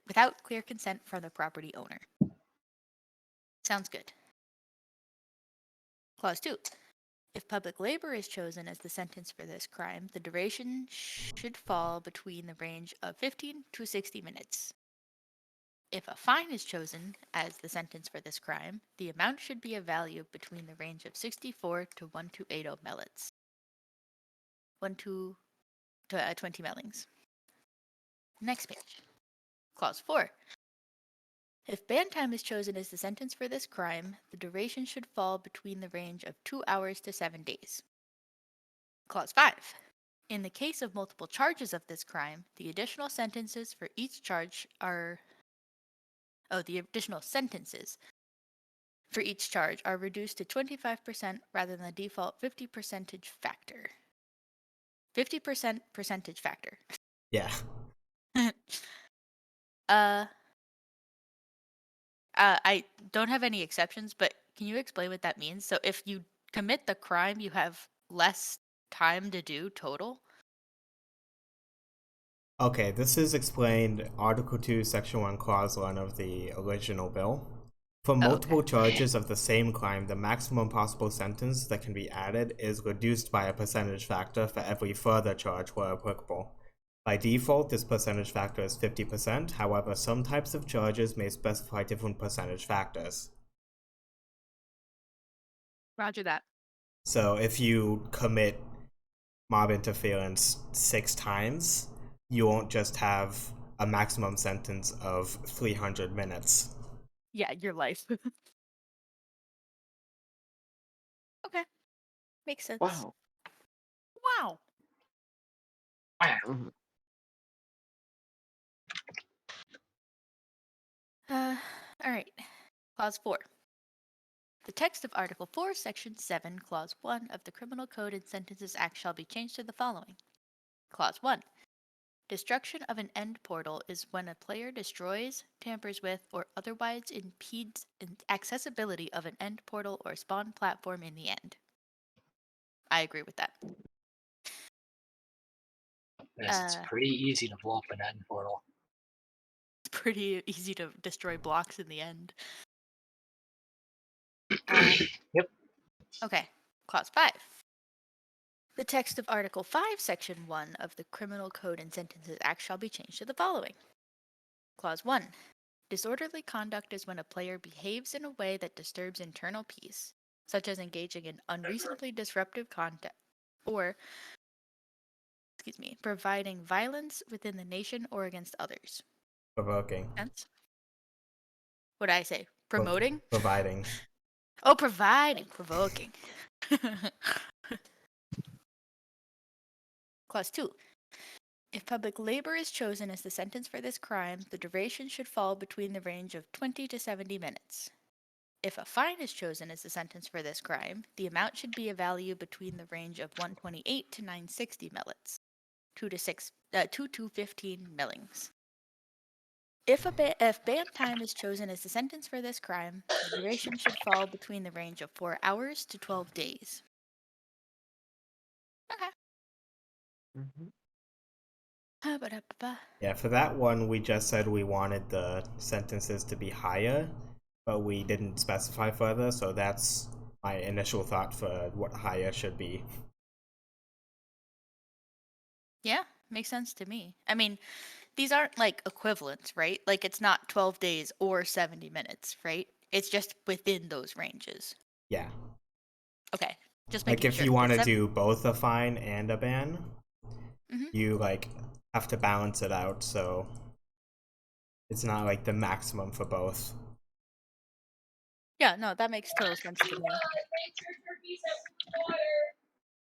without clear consent from the property owner. Sounds good. Clause 2. If public labor is chosen as the sentence for this crime, the duration should fall between the range of 15 to 60 minutes. If a fine is chosen as the sentence for this crime, the amount should be a value between the range of 64 to 1280 melits. 20 mellings. Next page. Clause 4. If ban time is chosen as the sentence for this crime, the duration should fall between the range of 2 hours to 7 days. Clause 5. In the case of multiple charges of this crime, the additional sentences for each charge are reduced to 25% rather than the default 50 percentage factor. 50% percentage factor. Yeah. I don't have any exceptions, but can you explain what that means? So if you commit the crime, you have less time to do total? Okay, this is explained Article 2, Section 1, Clause 1 of the original bill. For multiple charges of the same crime, the maximum possible sentence that can be added is reduced by a percentage factor for every further charge where applicable. By default, this percentage factor is 50%, however, some types of charges may specify different percentage factors. Roger that. So if you commit mob interference 6 times, you won't just have a maximum sentence of 300 minutes. Yeah, your life. Okay. Makes sense. Wow. Wow. Mhm. All right. Clause 4. The text of Article 4, Section 7, Clause 1 of the Criminal Code and Sentences Act shall be changed to the following. Clause 1. Destruction of an end portal is when a player destroys, tampers with, or otherwise impedes accessibility of an end portal or spawn platform in the end. I agree with that. Yes, it's pretty easy to blow up an end portal. It's pretty easy to destroy blocks in the end. Yep. Okay, Clause 5. The text of Article 5, Section 1 of the Criminal Code and Sentences Act shall be changed to the following. Clause 1. Disorderly conduct is when a player behaves in a way that disturbs internal peace, such as engaging in unreasonably disruptive conduct or, providing violence within the nation or against others. Provoking. Sense? What did I say? Promoting? Providing. Oh, providing. Provoking. Clause 2. If public labor is chosen as the sentence for this crime, the duration should fall between the range of 20 to 70 minutes. If a fine is chosen as the sentence for this crime, the amount should be a value between the range of 128 to 960 melits, 2 to 15 millings. If ban time is chosen as the sentence for this crime, the duration should fall between the range of 4 hours to 12 days. Okay. Mhm. Yeah, for that one, we just said we wanted the sentences to be higher, but we didn't specify further, so that's my initial thought for what higher should be. Yeah, makes sense to me. I mean, these aren't like equivalents, right? Like it's not 12 days or 70 minutes, right? It's just within those ranges. Yeah. Okay, just Like making if sure. you want to 'cause do both a fine and a ban, Mhm. you like have to balance it out so it's not like the maximum for both. Yeah, no, that makes total sense to me.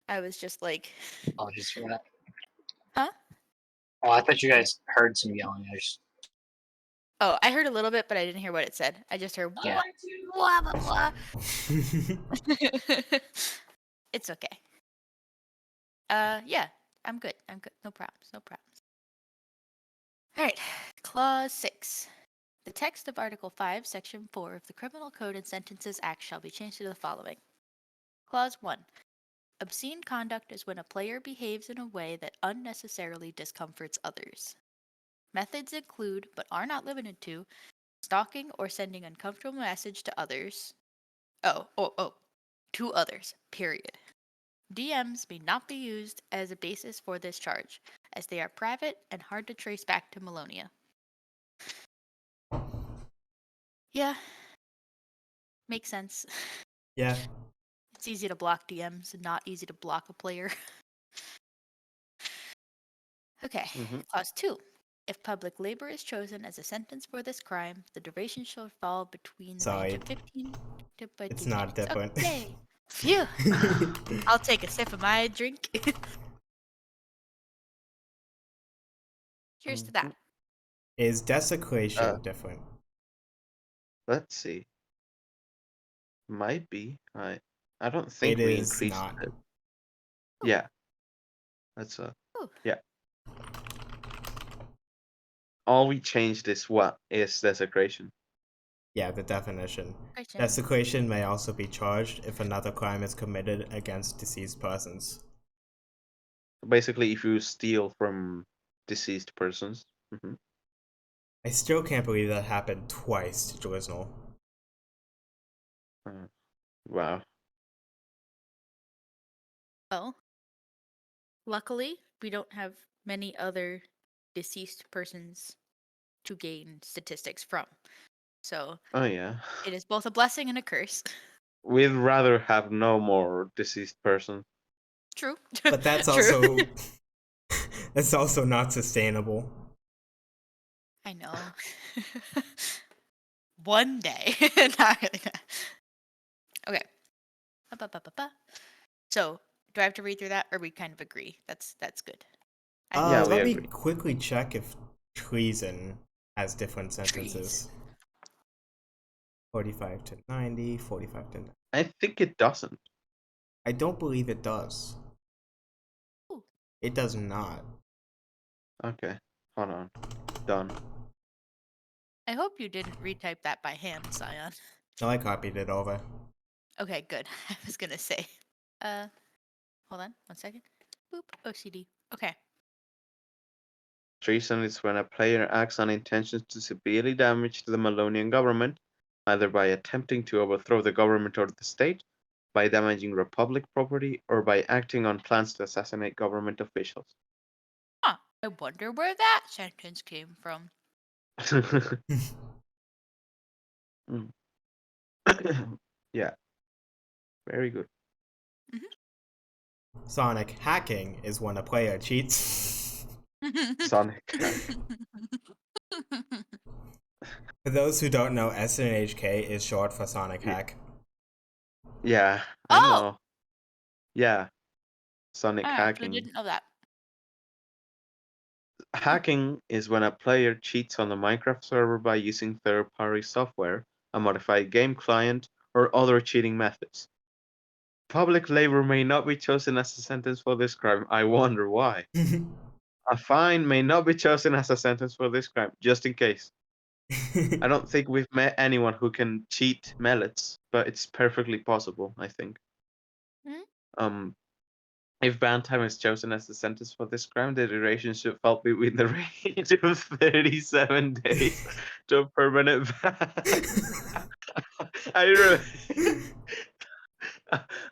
I was just like, Apologies for that. huh? Oh, I thought you guys heard some yelling. I just Oh, I heard a little bit, but I didn't hear what it said. I just heard Yeah. blah blah blah. It's okay. Yeah, I'm good. I'm good. No problems. No problems. All right, Clause 6. The text of Article 5, Section 4 of the Criminal Code and Sentences Act shall be changed to the following. Clause 1. Obscene conduct is when a player behaves in a way that unnecessarily discomforts others. Methods include, but are not limited to, stalking or sending uncomfortable message to others. To others, period. DMs may not be used as a basis for this charge, as they are private and hard to trace back to Melonia. Yeah, makes sense. Yeah. It's easy to block DMs and not easy to block a player. Okay, Mhm. Clause 2. If public labor is chosen as a sentence for this crime, the duration shall fall between the range Sorry. of 15 to 20 It's not minutes. different. Okay. Phew. I'll take a sip of my drink. Cheers to that. Mhm. Is desecration Uh, different? Let's see. Might be. I don't think It we is increased not. it. Yeah. That's Ooh. yeah. All we changed is what is desecration. Yeah, the definition. Question. Desecration may also be charged if another crime is committed against deceased persons. Basically, if you steal from deceased persons. Mhm. I still can't believe that happened twice to Drizzle. Wow. Well, luckily, we don't have many other deceased persons to gain statistics from. So Oh yeah. it is both a blessing and a curse. We'd rather have no more deceased person. True. But that's True. also that's also not sustainable. I know. One day. Not really. Okay. Ba-ba-ba-ba-ba. So, do I have to read through that, or we kind of agree? That's good. I think Yeah, that's we Let me agree. quickly check if treason has different sentences. 45 to 90, 45 to 90. I think it doesn't. I don't believe it does. Ooh. It does not. Okay. Hold on. Done. I hope you didn't retype that by hand, Scion. No, I copied it over. Okay, good. I was gonna say. Hold on, 1 second. Boop. OCD. Okay. Treason is when a player acts on intentions to severely damage the Malonian government, either by attempting to overthrow the government or the state, by damaging Republic property, or by acting on plans to assassinate government officials. Huh. I wonder where that sentence came from. Mm. Yeah. Very good. Sonic hacking is when a player cheats. Sonic. For those who don't know, SNHK is short for Sonic Ye- Hack. Yeah, Oh! I know. Yeah. Sonic Alright, so I hacking. didn't know that. Hacking is when a player cheats on the Minecraft server by using third-party software, a modified game client, or other cheating methods. Public labor may not be chosen as a sentence for this crime. I wonder why. A fine may not be chosen as a sentence for this crime, just in case. I don't think we've met anyone who can cheat mallets, but it's perfectly possible, I think. Mhm. If ban time is chosen as the sentence for this crime, the duration should fall within the range of 37 days to a permanent ban.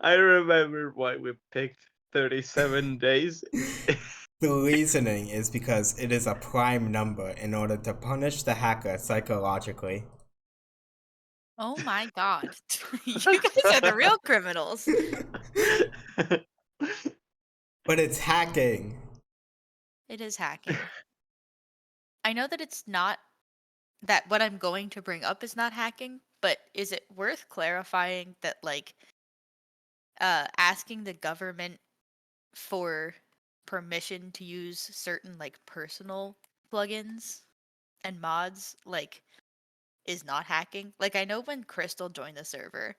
I remember why we picked 37 days. The reasoning is because it is a prime number in order to punish the hacker psychologically. Oh my god. You guys are the real criminals. But it's hacking. It is hacking. I know that it's not that what I'm going to bring up is not hacking, but is it worth clarifying that like asking the government for permission to use certain like personal plugins and mods like is not hacking? Like I know when Crystal joined the server,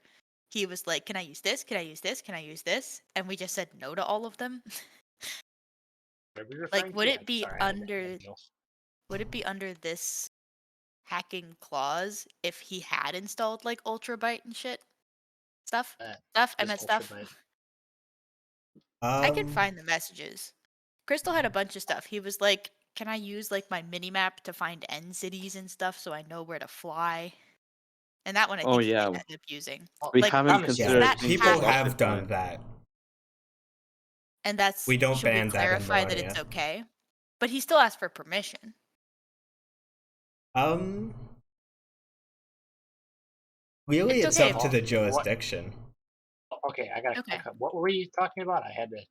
he was like, "Can I use this? Can I use this? Can I use this?" And we just said no to all of them. What are we Like referring would to? it I'm be sorry, I had under meals. would it be under this hacking clause if he had installed like Ultrabyte and shit? Stuff? Uh, Stuff? I Just meant stuff. Ultrabyte. I can find the messages. Crystal had a bunch of stuff. He was like, "Can I use like my mini map to find end cities and stuff so I know where to fly?" And that one I Oh, think he yeah. did end up using. Well, We Like, haven't problem is, Yeah, considered that things people like have done Optifine. that. And that's We don't should we ban that in clarify that it's Millennia. okay? But he still asked for permission. Really, It's it's okay up if- to the What- jurisdiction. Okay, I got. Okay. What were we talking about? I had to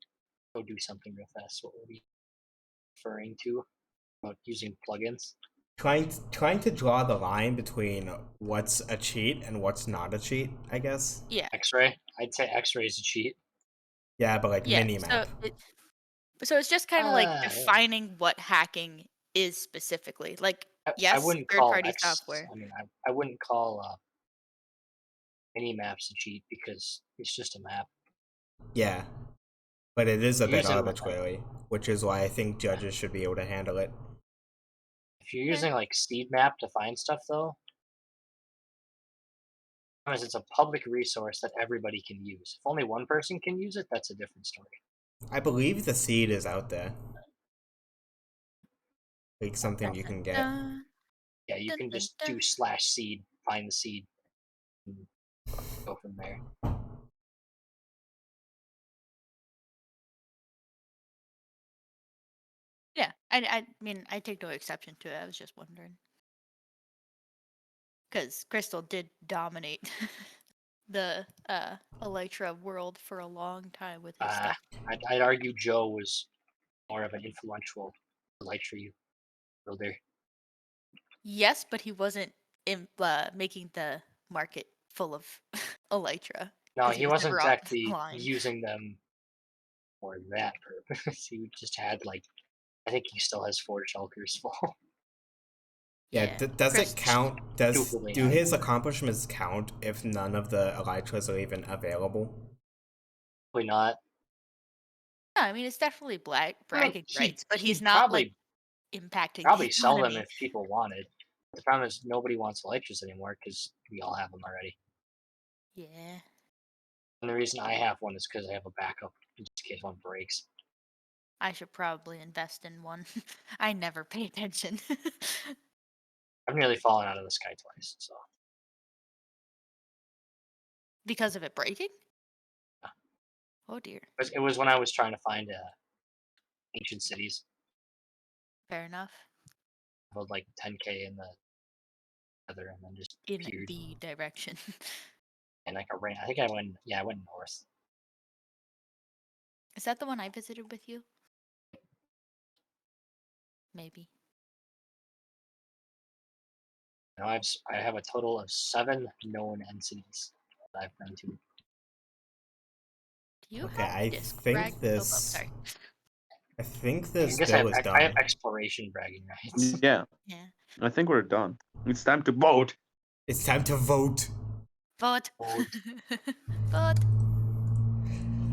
go do something real fast. What were we referring to about using plugins? Trying to draw the line between what's a cheat and what's not a cheat, I guess. Yeah. X-ray. I'd say X-ray is a cheat. Yeah, but like Yeah. minimap. So it's just kind of like Yeah. defining what hacking is specifically. Like, I yes, wouldn't third call party X. software. I mean, I wouldn't call mini maps a cheat because it's just a map. Yeah. But it is a bit Using- arbitrary, which is why I think judges should be able to handle it. If you're using like seed map to find stuff, though, because it's a public resource that everybody can use. If only one person can use it, that's a different story. I believe the seed is out there. Like something you can get. Yeah, you Dun, can dun, just dun. do /seed, find the seed, and go from there. Yeah, I mean, I take no exception to it. I was just wondering. Because Crystal did dominate the Elytra world for a long time with his stuff. I'd argue Joe was more of an influential Elytra builder. Yes, but he wasn't making the market full of Elytra. No, 'cause he was wasn't never exactly offline. using them for that purpose. He just had like, I think he still has 4 shulkers full. Yeah, does it Crystal- count? Do Stupidly his accomplishments count if none of the Elytras are even available? Probably not. Yeah, I mean, it's definitely bragging He- rights, but he's he'd not like probably impacting. probably the sell them economy. if people wanted. The problem is nobody wants Elytras anymore because we all have them already. Yeah. And the reason I have one is because I have a backup in just in case one breaks. I should probably invest in one. I never pay attention. I've nearly fallen out of the sky twice, so Because of it breaking? Yeah. Oh dear. it was when I was trying to find ancient cities. Fair enough. I had like 10k in the other, and then just In appeared. the direction. And like I ran. I think I went. Yeah, I went north. Is that the one I visited with you? Maybe. Now I have a total of 7 known entities that I've been to. Do you Okay, have I disc think brag? this- sorry. I think I this guess bill is I have done. exploration bragging rights. Yeah, Yeah. I think we're done. It's time to vote. It's time to vote. Vote. Vote. Vote.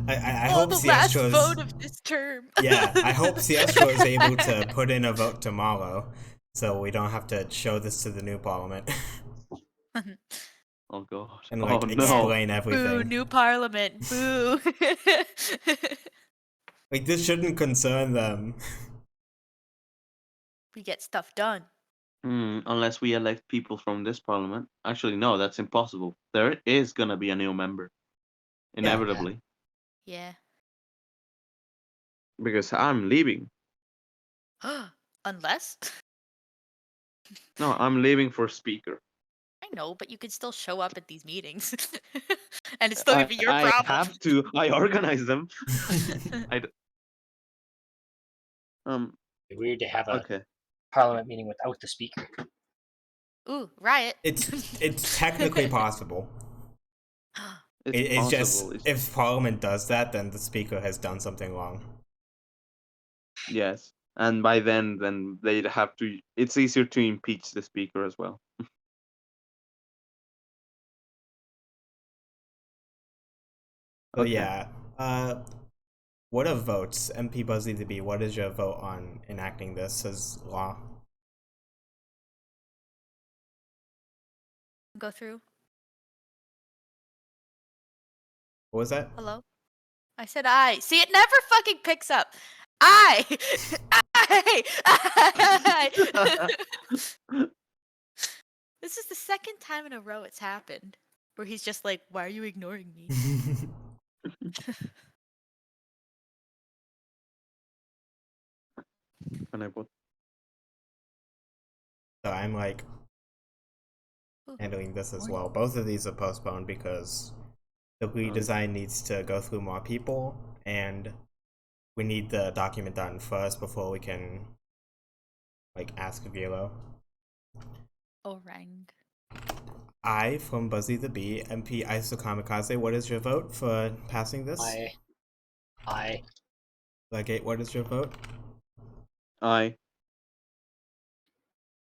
I Oh, hope the last Siestro's... vote of this term. Yeah, I hope Siestro is able to put in a vote tomorrow, so we don't have to show this to the new parliament Oh god. and like oh no. explain Boo, everything. new parliament. Boo. Like this shouldn't concern them. We get stuff done. Unless we elect people from this parliament. Actually, no, that's impossible. There is gonna be a new member. Inevitably. Yeah. Because I'm leaving. Unless No, I'm leaving for speaker. I know, but you could still show up at these meetings, and it's still gonna be your I problem. have to. I organize them. It'd be weird to have a Okay. parliament meeting without the speaker. Ooh, riot. It's technically possible. It's It's just possible. if Parliament does that, then the Speaker has done something wrong. Yes, and by then they'd have to. It's easier to impeach the speaker as well. But Okay. yeah, what are votes? MP Buzzy the Bee, what is your vote on enacting this as law? Go through. What was that? Hello? I said I. See, it never fucking picks up. I. I. This is the second time in a row it's happened where he's just like, "Why are you ignoring me?" Can I vote? So I'm like Ooh, handling this as morning. well. Both of these are postponed because the redesign needs to go through more people, and we need the document done first before we can like ask Velo. Orang. I from Buzzy the Bee, MP Iso Kamikaze, what is your vote for passing this? I. Legate, what is your vote? Aye.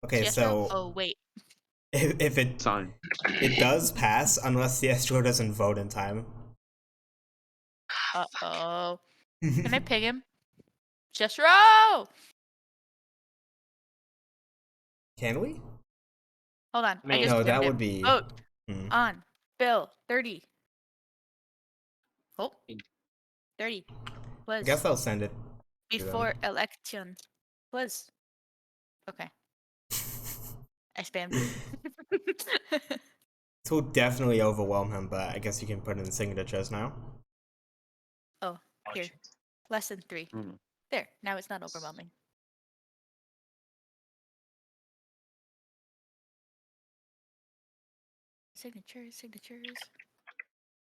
Okay, Siestro? so Oh wait. if it Sign. does pass unless Siestro doesn't vote in time. Uh-oh. Can I ping him? Siestro! Can we? Hold on. I mean- I just No, pinged that him. would be. Vote Hmm. on Bill 30. Oh. 30 I was guess I'll send it. before election. Was. Okay. I spammed him. This will definitely overwhelm him, but I guess you can put in signatures now. Oh, here. Less than 3. Mm. There. Now it's not overwhelming. Signatures, signatures.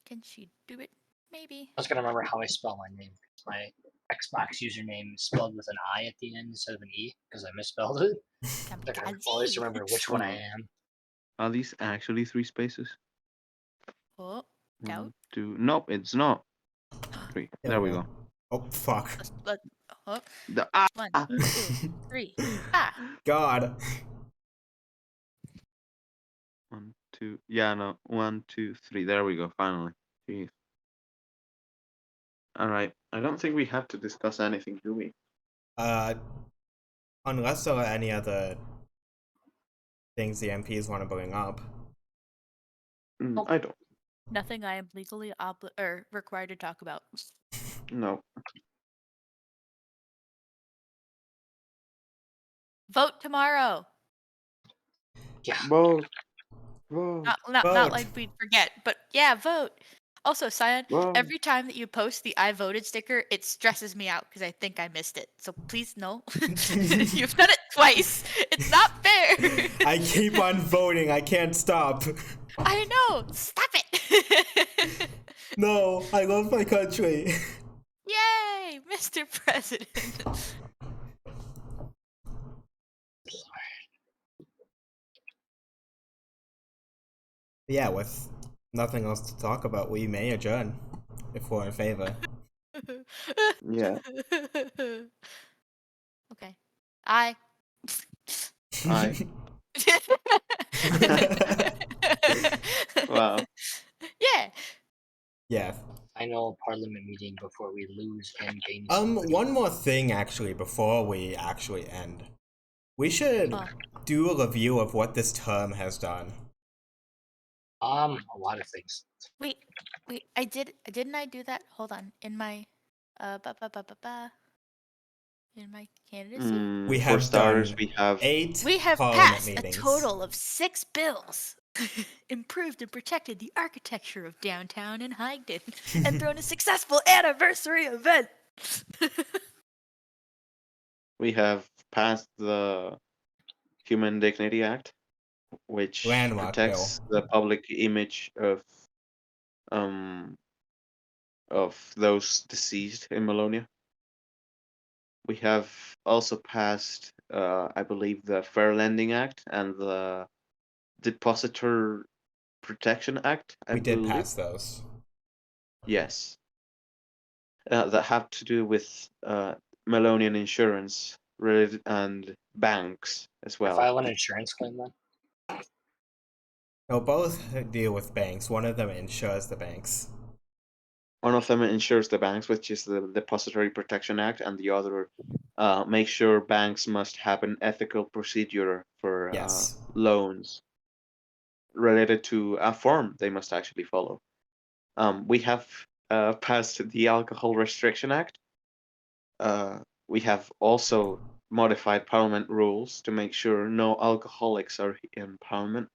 Can she do it? Maybe. I was gonna remember how I spell my name. My Xbox username is spelled with an I at the end instead of an E because I misspelled it. I gotta always Kamikaze. remember which one I am. Are these actually 3 spaces? Oh, doubt. 1, 2. Nope, it's not. 3. There we go. Oh fuck. Oh, The 1, ah. 2, 3. Ah. God. 1, 2. Yeah, no. 1, 2, 3. There we go. Finally. Jeez. All right. I don't think we have to discuss anything, do we? Unless there are any other things the MPs want to bring up. I don't. Nothing I am legally required to talk about. No. Vote tomorrow. Yeah. Vote. Vote. Not Vote. like we'd forget, but yeah, vote. Also, Cyan, Vote. every time that you post the I voted sticker, it stresses me out because I think I missed it. So please no. You've done it twice. It's not fair. I keep on voting. I can't stop. I know. Stop it. No, I love my country. Yay, Mr. President. Yeah, with nothing else to talk about, we may adjourn if we're in favor. Yeah. Okay. I. Aye. Wow. Yeah. Yeah. Final parliament meeting before we lose and gain. One more thing actually before we actually end. We should do a review of what this term has done. A lot of things. Wait. Didn't I do that? Hold on. In my in my candidacy. We For have starters, done we have 8 We have parliament passed meetings. a total of 6 bills, improved and protected the architecture of downtown in Higdon, and thrown a successful anniversary event. We have passed the Human Dignity Act, which Landmark protects bill. the public image of those deceased in Malonia. We have also passed, I believe, the Fair Lending Act and the Depositor Protection Act. I We did believe. pass those. Yes. That have to do with Melonian insurance related and banks as I well. file an insurance claim then. No, both deal with banks. One of them insures the banks. One of them insures the banks, which is the Depository Protection Act, and the other makes sure banks must have an ethical procedure for Yes. loans related to a form they must actually follow. We have passed the Alcohol Restriction Act. We have also modified Parliament rules to make sure no alcoholics are in Parliament.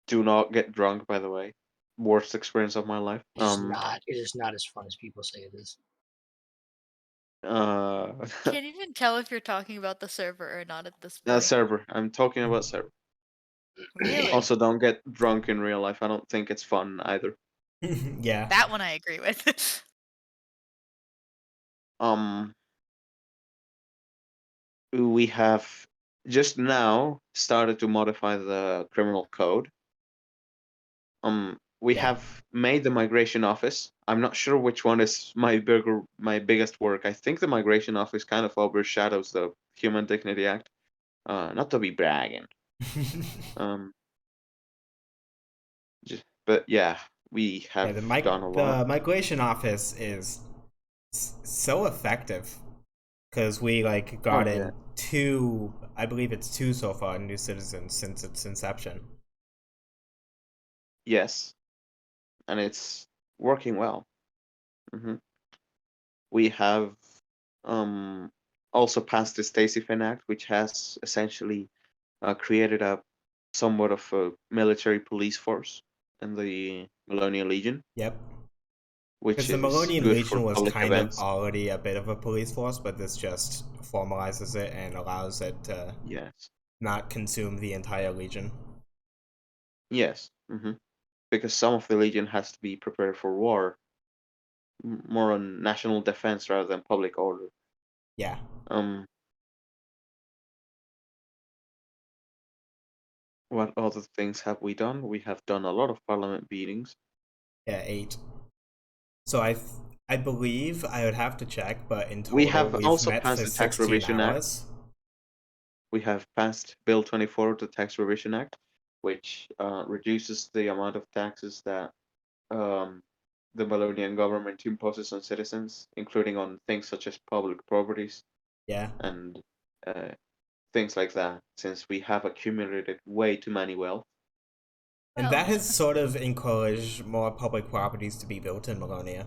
Do not get drunk, by the way. Worst experience of my life. It is not. It is not as fun as people say it is. Can't even tell if you're talking about the server or not at this point. Server. I'm talking about server. Really? Also, don't get drunk in real life. I don't think it's fun either. Yeah. That one I agree with. We have just now started to modify the criminal code. We Yeah. have made the migration office. I'm not sure which one is my biggest work. I think the migration office kind of overshadows the Human Dignity Act. Not to be bragging. But yeah, we have done a lot. The migration office is so effective because we got in two, I believe it's two so far, new citizens since its inception. Yes, and it's working well. We have also passed the Stacey Finn Act, which has essentially created a somewhat of a military police force in the Malonia Legion. Yep. Which Because is the Melonian good Legion for was public kind events. of already a bit of a police force, but this just formalizes it and allows it to not consume the entire Legion. Yes. Because some of the Legion has to be prepared for war, more on national defense rather than public order. Yeah. What other things have we done? We have done a lot of parliament meetings. Yeah, 8. So I believe I would have to check, but in total We have we've also met passed for the Tax 16 Revision hours. Act. We have passed Bill 24, the Tax Revision Act, which reduces the amount of taxes that the Melonian government imposes on citizens, including on things such as public properties. Yeah. And things like that, since we have accumulated way too many wealth. And that has sort of encouraged more public properties to be built in Malonia.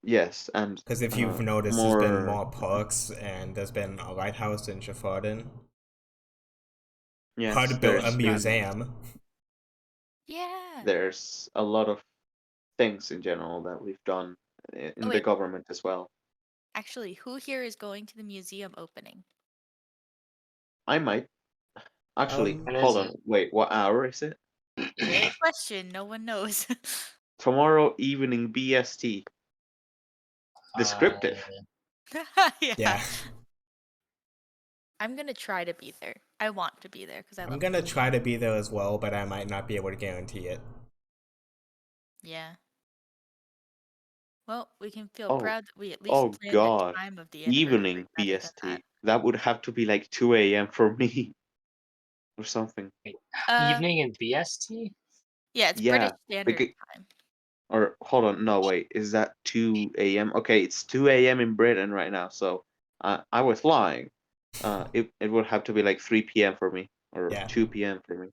Yes, and because if you've noticed, there's been more parks, and there's been a lighthouse in Shafardin. Yes, Hard to build a museum. Yeah. There's a lot of things in general that we've done in the government as well. Actually, who here is going to the museum opening? I might. Actually, hold on. Wait, what hour is it? Great question. No one knows. Tomorrow evening BST. Descriptive. Yeah. I'm gonna try to be there. I want to be there because I'm gonna try to be there as well, but I might not be able to guarantee it. Yeah. Well, we can feel proud that we at least planned the time of the evening BST. That would have to be like 2 a.m. for me. Or something. Evening in BST? Yeah, it's British Standard Time. Or hold on, no wait, is that 2 a.m.? Okay, it's 2 a.m. in Britain right now, so I was lying. It would have to be like 3 p.m. for me, or 2 p.m. for me,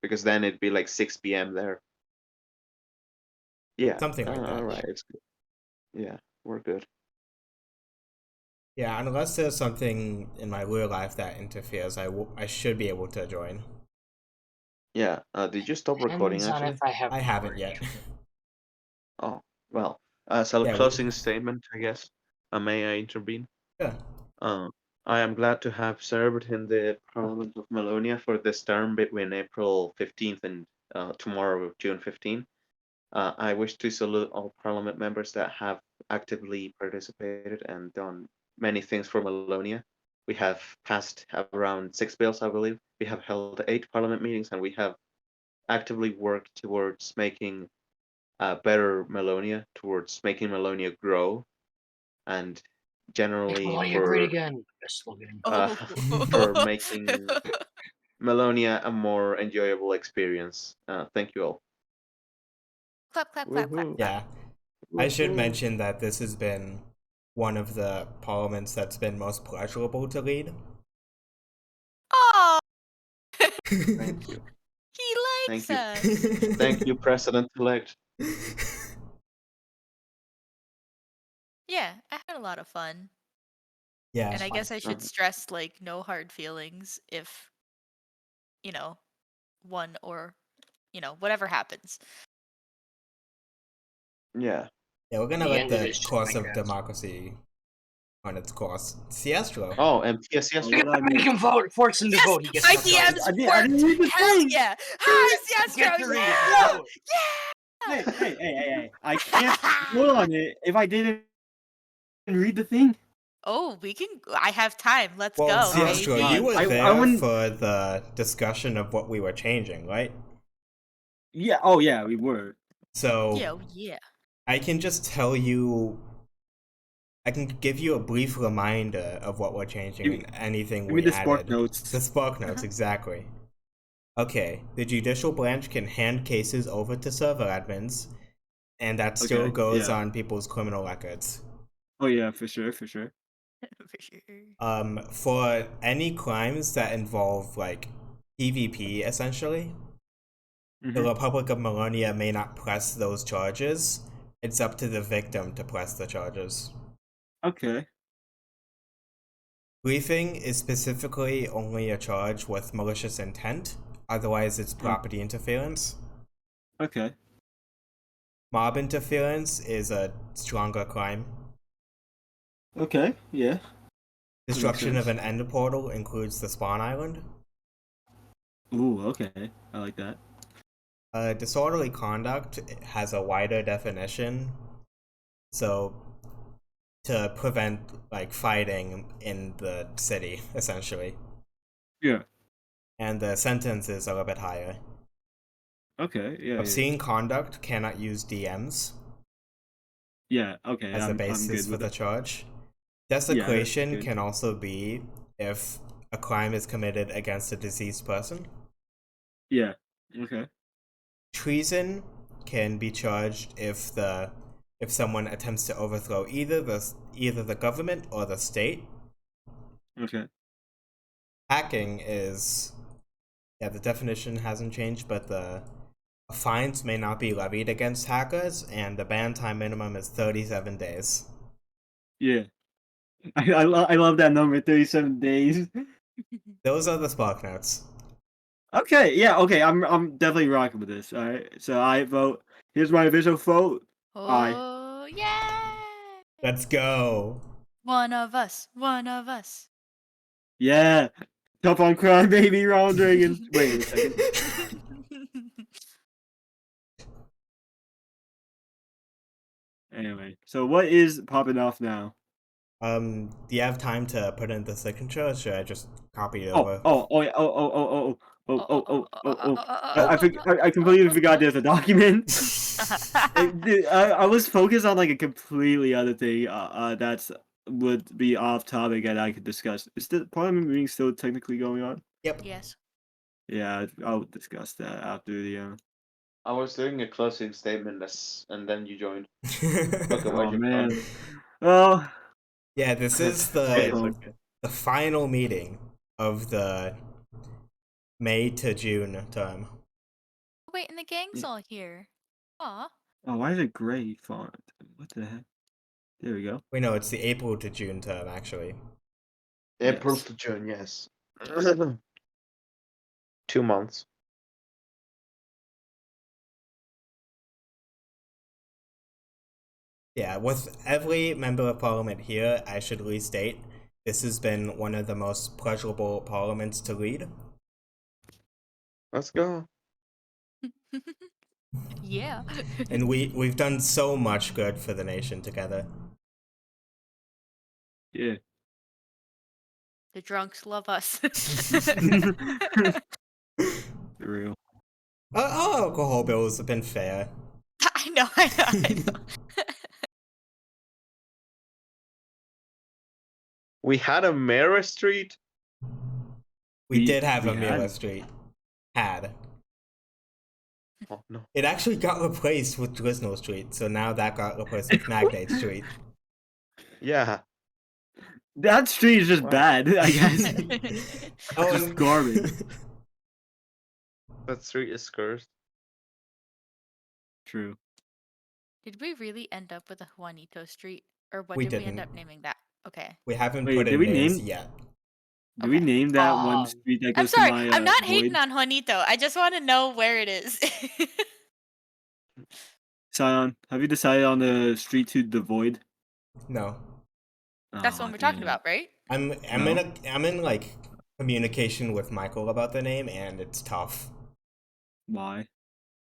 because then it'd be like 6 p.m. there. Yeah, something like that. All right, it's good. Yeah, we're good. Yeah, unless there's something in my real life that interferes, I should be able to join. Yeah, did you stop recording actually? I haven't yet. Oh, well, As a Yeah, closing statement, I guess, may I intervene? Yeah. I am glad to have served in the Parliament of Malonia for this term between April 15th and tomorrow, June 15th. I wish to salute all Parliament members that have actively participated and done many things for Malonia. We have passed around 6 bills, I believe. We have held 8 Parliament meetings, and we have actively worked towards making better Malonia, towards making Malonia grow, and Make generally Melania great again. Best slogan. uh, Oh. for making Malonia a more enjoyable experience. Thank you all. Clap, clap, clap, clap, Woohoo. clap. Yeah. I should Woohoo. mention that this has been one of the parliaments that's been most pleasurable to lead. Oh, Thank you. he likes Thank you. us. Thank you, President-elect. Yeah, I had a lot of fun. Yeah. And I guess I should Uh, stress like no hard feelings if, you know, one or, whatever happens. Yeah. Yeah, we're gonna The let end of the it's just course of Minecraft. democracy on its course. Siestro. Oh, and yes, Oh, what I Make missed? him vote. Force him to Yes, vote. He gets my no choice. DMs I didn't worked. read the Hell thing. yeah! Hi, Siestro. Get to read it. Yeah, Vote. Hey, hey! I can't vote on it if I didn't read the thing. Oh, I have time. Let's Well, go, Siestro, baby. you were I there wouldn't- for the discussion of what we were changing, right? Yeah. Oh, yeah. We were. So Yeah, oh, yeah. I can just tell you. I can give you a brief reminder of what we're changing Give- and anything Give we me the spark added. notes. The spark notes, Uh-huh. exactly. Okay, the judicial branch can hand cases over to server admins, and that still Okay, goes yeah. on people's criminal records. Oh yeah, for sure. For sure. For any crimes that involve like PvP, essentially, the Mhm. Republic of Malonia may not press those charges. It's up to the victim to press the charges. Okay. Griefing is specifically only a charge with malicious intent, otherwise it's property interference. Okay. Mob interference is a stronger crime. Okay. Yeah. Destruction of sense. an ender portal includes the spawn island. Ooh. Okay. I like that. Disorderly conduct has a wider definition, so to prevent like fighting in the city, essentially. Yeah. And the sentence is a little bit higher. Okay. Yeah. Obscene conduct cannot use DMs Yeah. Okay. as the I'm basis good for with the it. charge. that's Desecration good. can also be if a crime is committed against a deceased person. Yeah. Okay. Treason can be charged if someone attempts to overthrow either the government or the state. Okay. Hacking is the definition hasn't changed, but the fines may not be levied against hackers, and the ban time minimum is 37 days. Yeah. I love that number. 37 days. Those are the spark notes. Okay. Yeah. Okay. I'm definitely rocking with this. All right. So I vote. Here's my official vote. Aye. Oh, yeah. Let's go. One of us. One of us. Yeah. Tough on crime, baby. Ronald Reagan. Wait a second. Anyway, so what is popping off now? Do you have time to put in the signature, or should I just copy it Oh, over? yeah, I completely forgot there's a document. Dude, I was focused on like a completely other thing. That's would be off topic and I could discuss. Is the parliament meeting still technically going on? Yep. Yes. Yeah, I'll discuss that after the. I was doing a closing statement, and then you joined. Oh man. Well. Yeah, this is Okay, it's the okay. final meeting of the May to June term. Oh, wait, and the gang's all here. Aw. Oh, why is it gray font? What the heck? There we go. Wait, no, it's the April to June term, actually. April Yes. to June, yes. 2 months. Yeah, with every member of parliament here, I should restate, this has been one of the most pleasurable parliaments to lead. Let's go. Yeah. And we've done so much good for the nation together. Yeah. The drunks love us. For real. Our alcohol bills have been fair. I know, I know. We had a Mara Street. We We- did have we a Mira had- Street. Had. Oh no. It actually got replaced with Drisno Street, so now that got replaced with Magnate Street. Yeah. That street is just Wow. bad, I guess. Oh, Just and- garbage. That street is cursed. True. Did we really end up with a Juanito Street? Or what We did we end didn't. up naming that? Okay. We haven't Wait, put did in we names name- yet. Did we Okay. name that one street that goes I'm sorry, to my I'm not void? hating on Juanito. I just want to know where it is. Sion, have you decided on the street to the void? No. That's the Aw, one we're talking damn. about, right? I'm No. I'm in like communication with Michael about the name, and it's tough Why?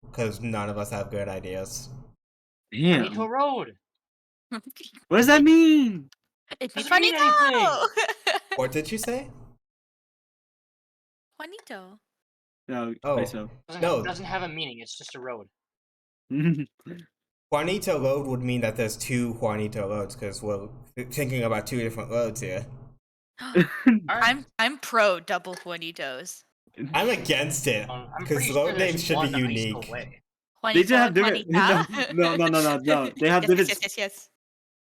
because none of us have good ideas. Damn. Juanito Road. What does that mean? It means Doesn't mean Juanito! What did you say? Juanito. No, Oh. so. No. Doesn't have a meaning. It's just a road. Juanito Road would mean that there's two Juanito roads because we're thinking about two different roads here. I'm pro double Juanitos. I'm against it I'm because pretty road sure there's names should one be ISO unique. way. They just Juanito have and different. Juanita. No. They have Yes, different yes, yes, yes.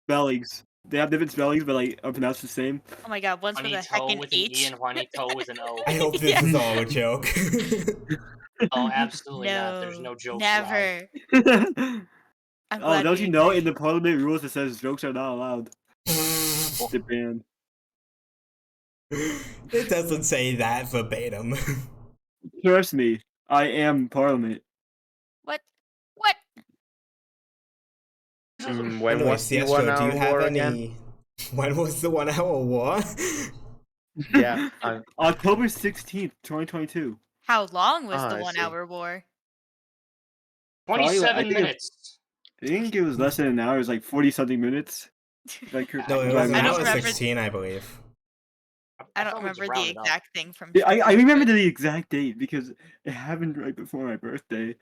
spellings. They have different spellings, but like are pronounced the same. Oh my god, one's with a Juanito heckin' with an E H. and Juanito with an O. I hope this is all a joke. Oh, absolutely not. There's no jokes allowed. Never. I'm Oh, glad don't we you know agree. in the parliament rules it says jokes are not allowed. They're banned. It doesn't say that verbatim. Trust me, I am parliament. What? When Anyway, was the Siestro, 1 do hour you have war any? again? When was the 1 hour war? Yeah. October 16th, 2022. How long was Ah, the I 1 see. hour war? Probably, I 27 think it- minutes. I think it was less than an hour. It was like 40 something minutes. Like, No, it I was an I don't hour remember- 16, I believe. I don't thought we just remember the rounded up. exact thing from. Yeah, I Twitter, remember but- the exact date because it happened right before my birthday.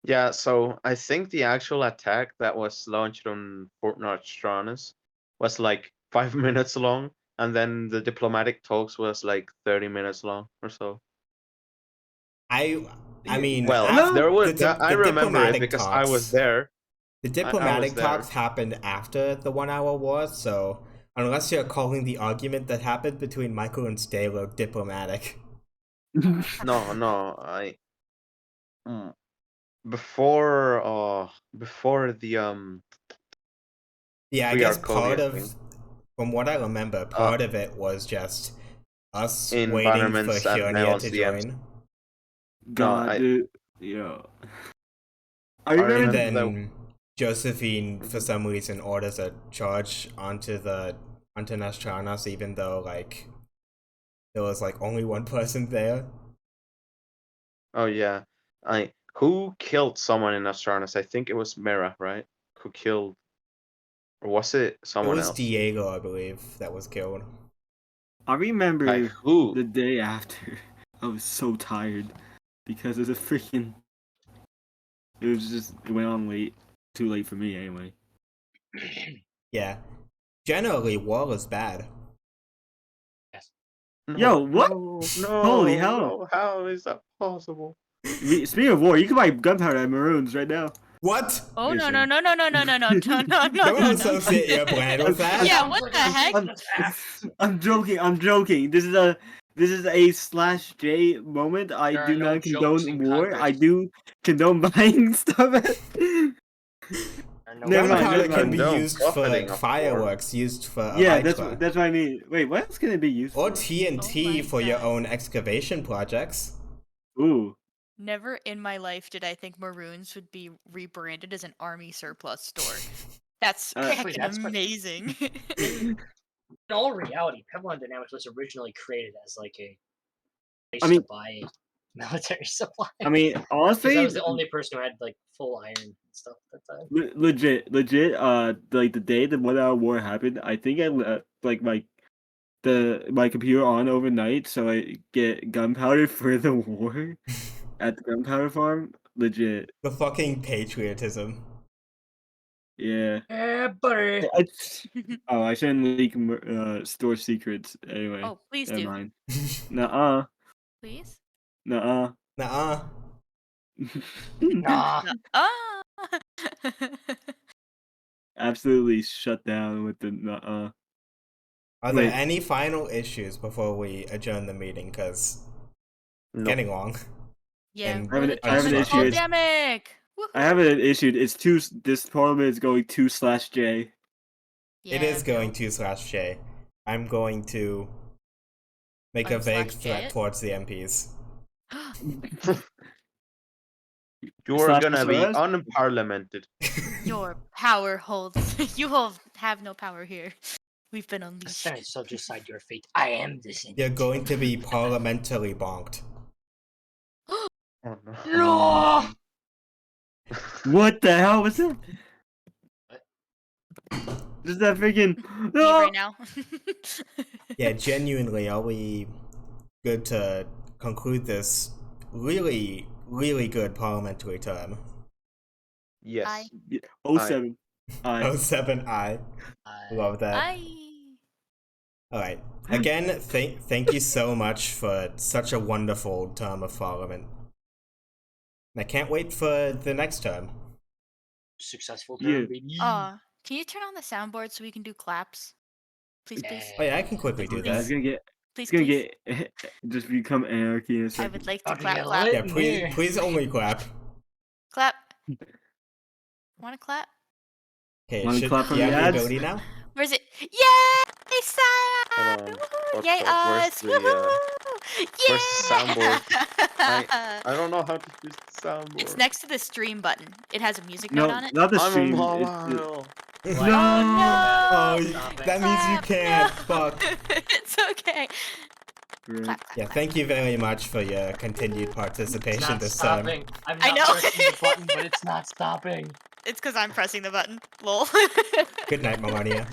Yeah, so I think the actual attack that was launched on Fort Nostradamus was like 5 minutes long, and then the diplomatic talks was like 30 minutes long or so. I mean, Well, af- there was the I remember it diplomatic because I was talks- there. The was diplomatic there. talks happened after the 1 hour war, so unless you're calling the argument that happened between Michael and Stalo diplomatic. No, before the Yeah, I We guess are part Korea of, from what I remember, part of it was just us In waiting for Bannerman's and Hyonia Melon's to DMs. join. God, I- dude. Yeah. I I remember And remember then Josephine, for some reason, orders a charge onto Nostranas, even though like there was like only one person there. Oh yeah, who killed someone in Nostradamus? I think it was Mera, right? Who killed, or was it It someone was else? Diego, I believe, that was killed. I remember Like who? the day after. I was so tired because it was a freaking. It was just it went on late, too late for me anyway. Yeah. Generally, war is bad. Yo, what? No, Holy hell. no, how is that possible? Speaking of war, you can buy gunpowder at Maroons right now. What? Oh no Listen. no no no no no no no no no no Don't no! associate your brand with that. Yeah, what the heck? I'm joking. I'm joking. This is a /J moment. There I are do no not jokes condone in war. I Congress. do condone buying stuff. Never mind, Gunpowder never can mind. be No, used for profiting like, off fireworks, used for Yeah, elytra. that's what I mean. Wait, what else can it be used Or for? TNT Oh my for your God. own excavation projects. Ooh. Never in my life did I think Maroons would be rebranded as an army surplus store. That's Actually, freaking that's what- amazing. In all reality, Pevlon Dynamics was originally created as like a place I mean- to buy military supplies. I mean, because honestly, I was the only person who had like full iron and stuff at the time. legit. Like the day the 1 hour war happened, I think I left like my computer on overnight so I get gunpowder for the war at the gunpowder farm. Legit, The fucking patriotism. yeah. Yeah, buddy. I shouldn't leak store secrets anyway. Oh, please Never do. mind. Nuh-uh. Please. Nuh-uh. Nuh-uh. Nah. Ah. Absolutely shut down with the nuh-uh. Are there Wait. any final issues before we adjourn the meeting? Because No. getting long. Yeah, And I have an- we're the I have an Thomas issue. Pandemic. I haven't an issue. It's two. This parliament is going 2/J. It is going 2/J. I'm going to make a vague /J threat it? towards the MPs. You're Slash gonna be Soros? unparliamented. Your power holds. You have no power here. We've been The unleashed. Senate shall decide your fate. I am the Senate. You're going to be parliamentally bonked. Oh no. No. What the hell was that? Just that freaking. Leave No! right now. Yeah, genuinely, are we good to conclude this really, really good parliamentary term? Yes. I- 07. I 07I. Love that. Alright. Again, thank you so much for such a wonderful term of parliament. I can't wait for the next term. Successful Yeah. term, baby. Can you turn on the soundboard so we can do claps? Please, please. Oh yeah, I can quickly do It's that. gonna get. Please, It's gonna please. get. Just become anarchy in a I second. would like to About to clap, get clap. lit. Yeah, please, Yeah. please only clap. Clap. Want to clap? Okay, Wanna should clap from you the have the ads? ability now? Where's it? Yay, Sarah! Hold on. Woohoo! Fuck Yay, off. Where's us! the, Woohoo! where's the soundboard? Yeah! I don't know how to use the soundboard. It's next to the stream button. It has a music note No, on it. not the I'm stream. a it's mobile. the- Oh No! Oh, no! Stop it. that means you Clap, can't. no. Fuck. It's okay. Right. Clap, clap, Yeah, clap. thank you very much for your continued It's participation not this time. stopping. I'm I not know. pressing the button, but it's not stopping. It's because I'm pressing the button. Lol. Good night, Melania.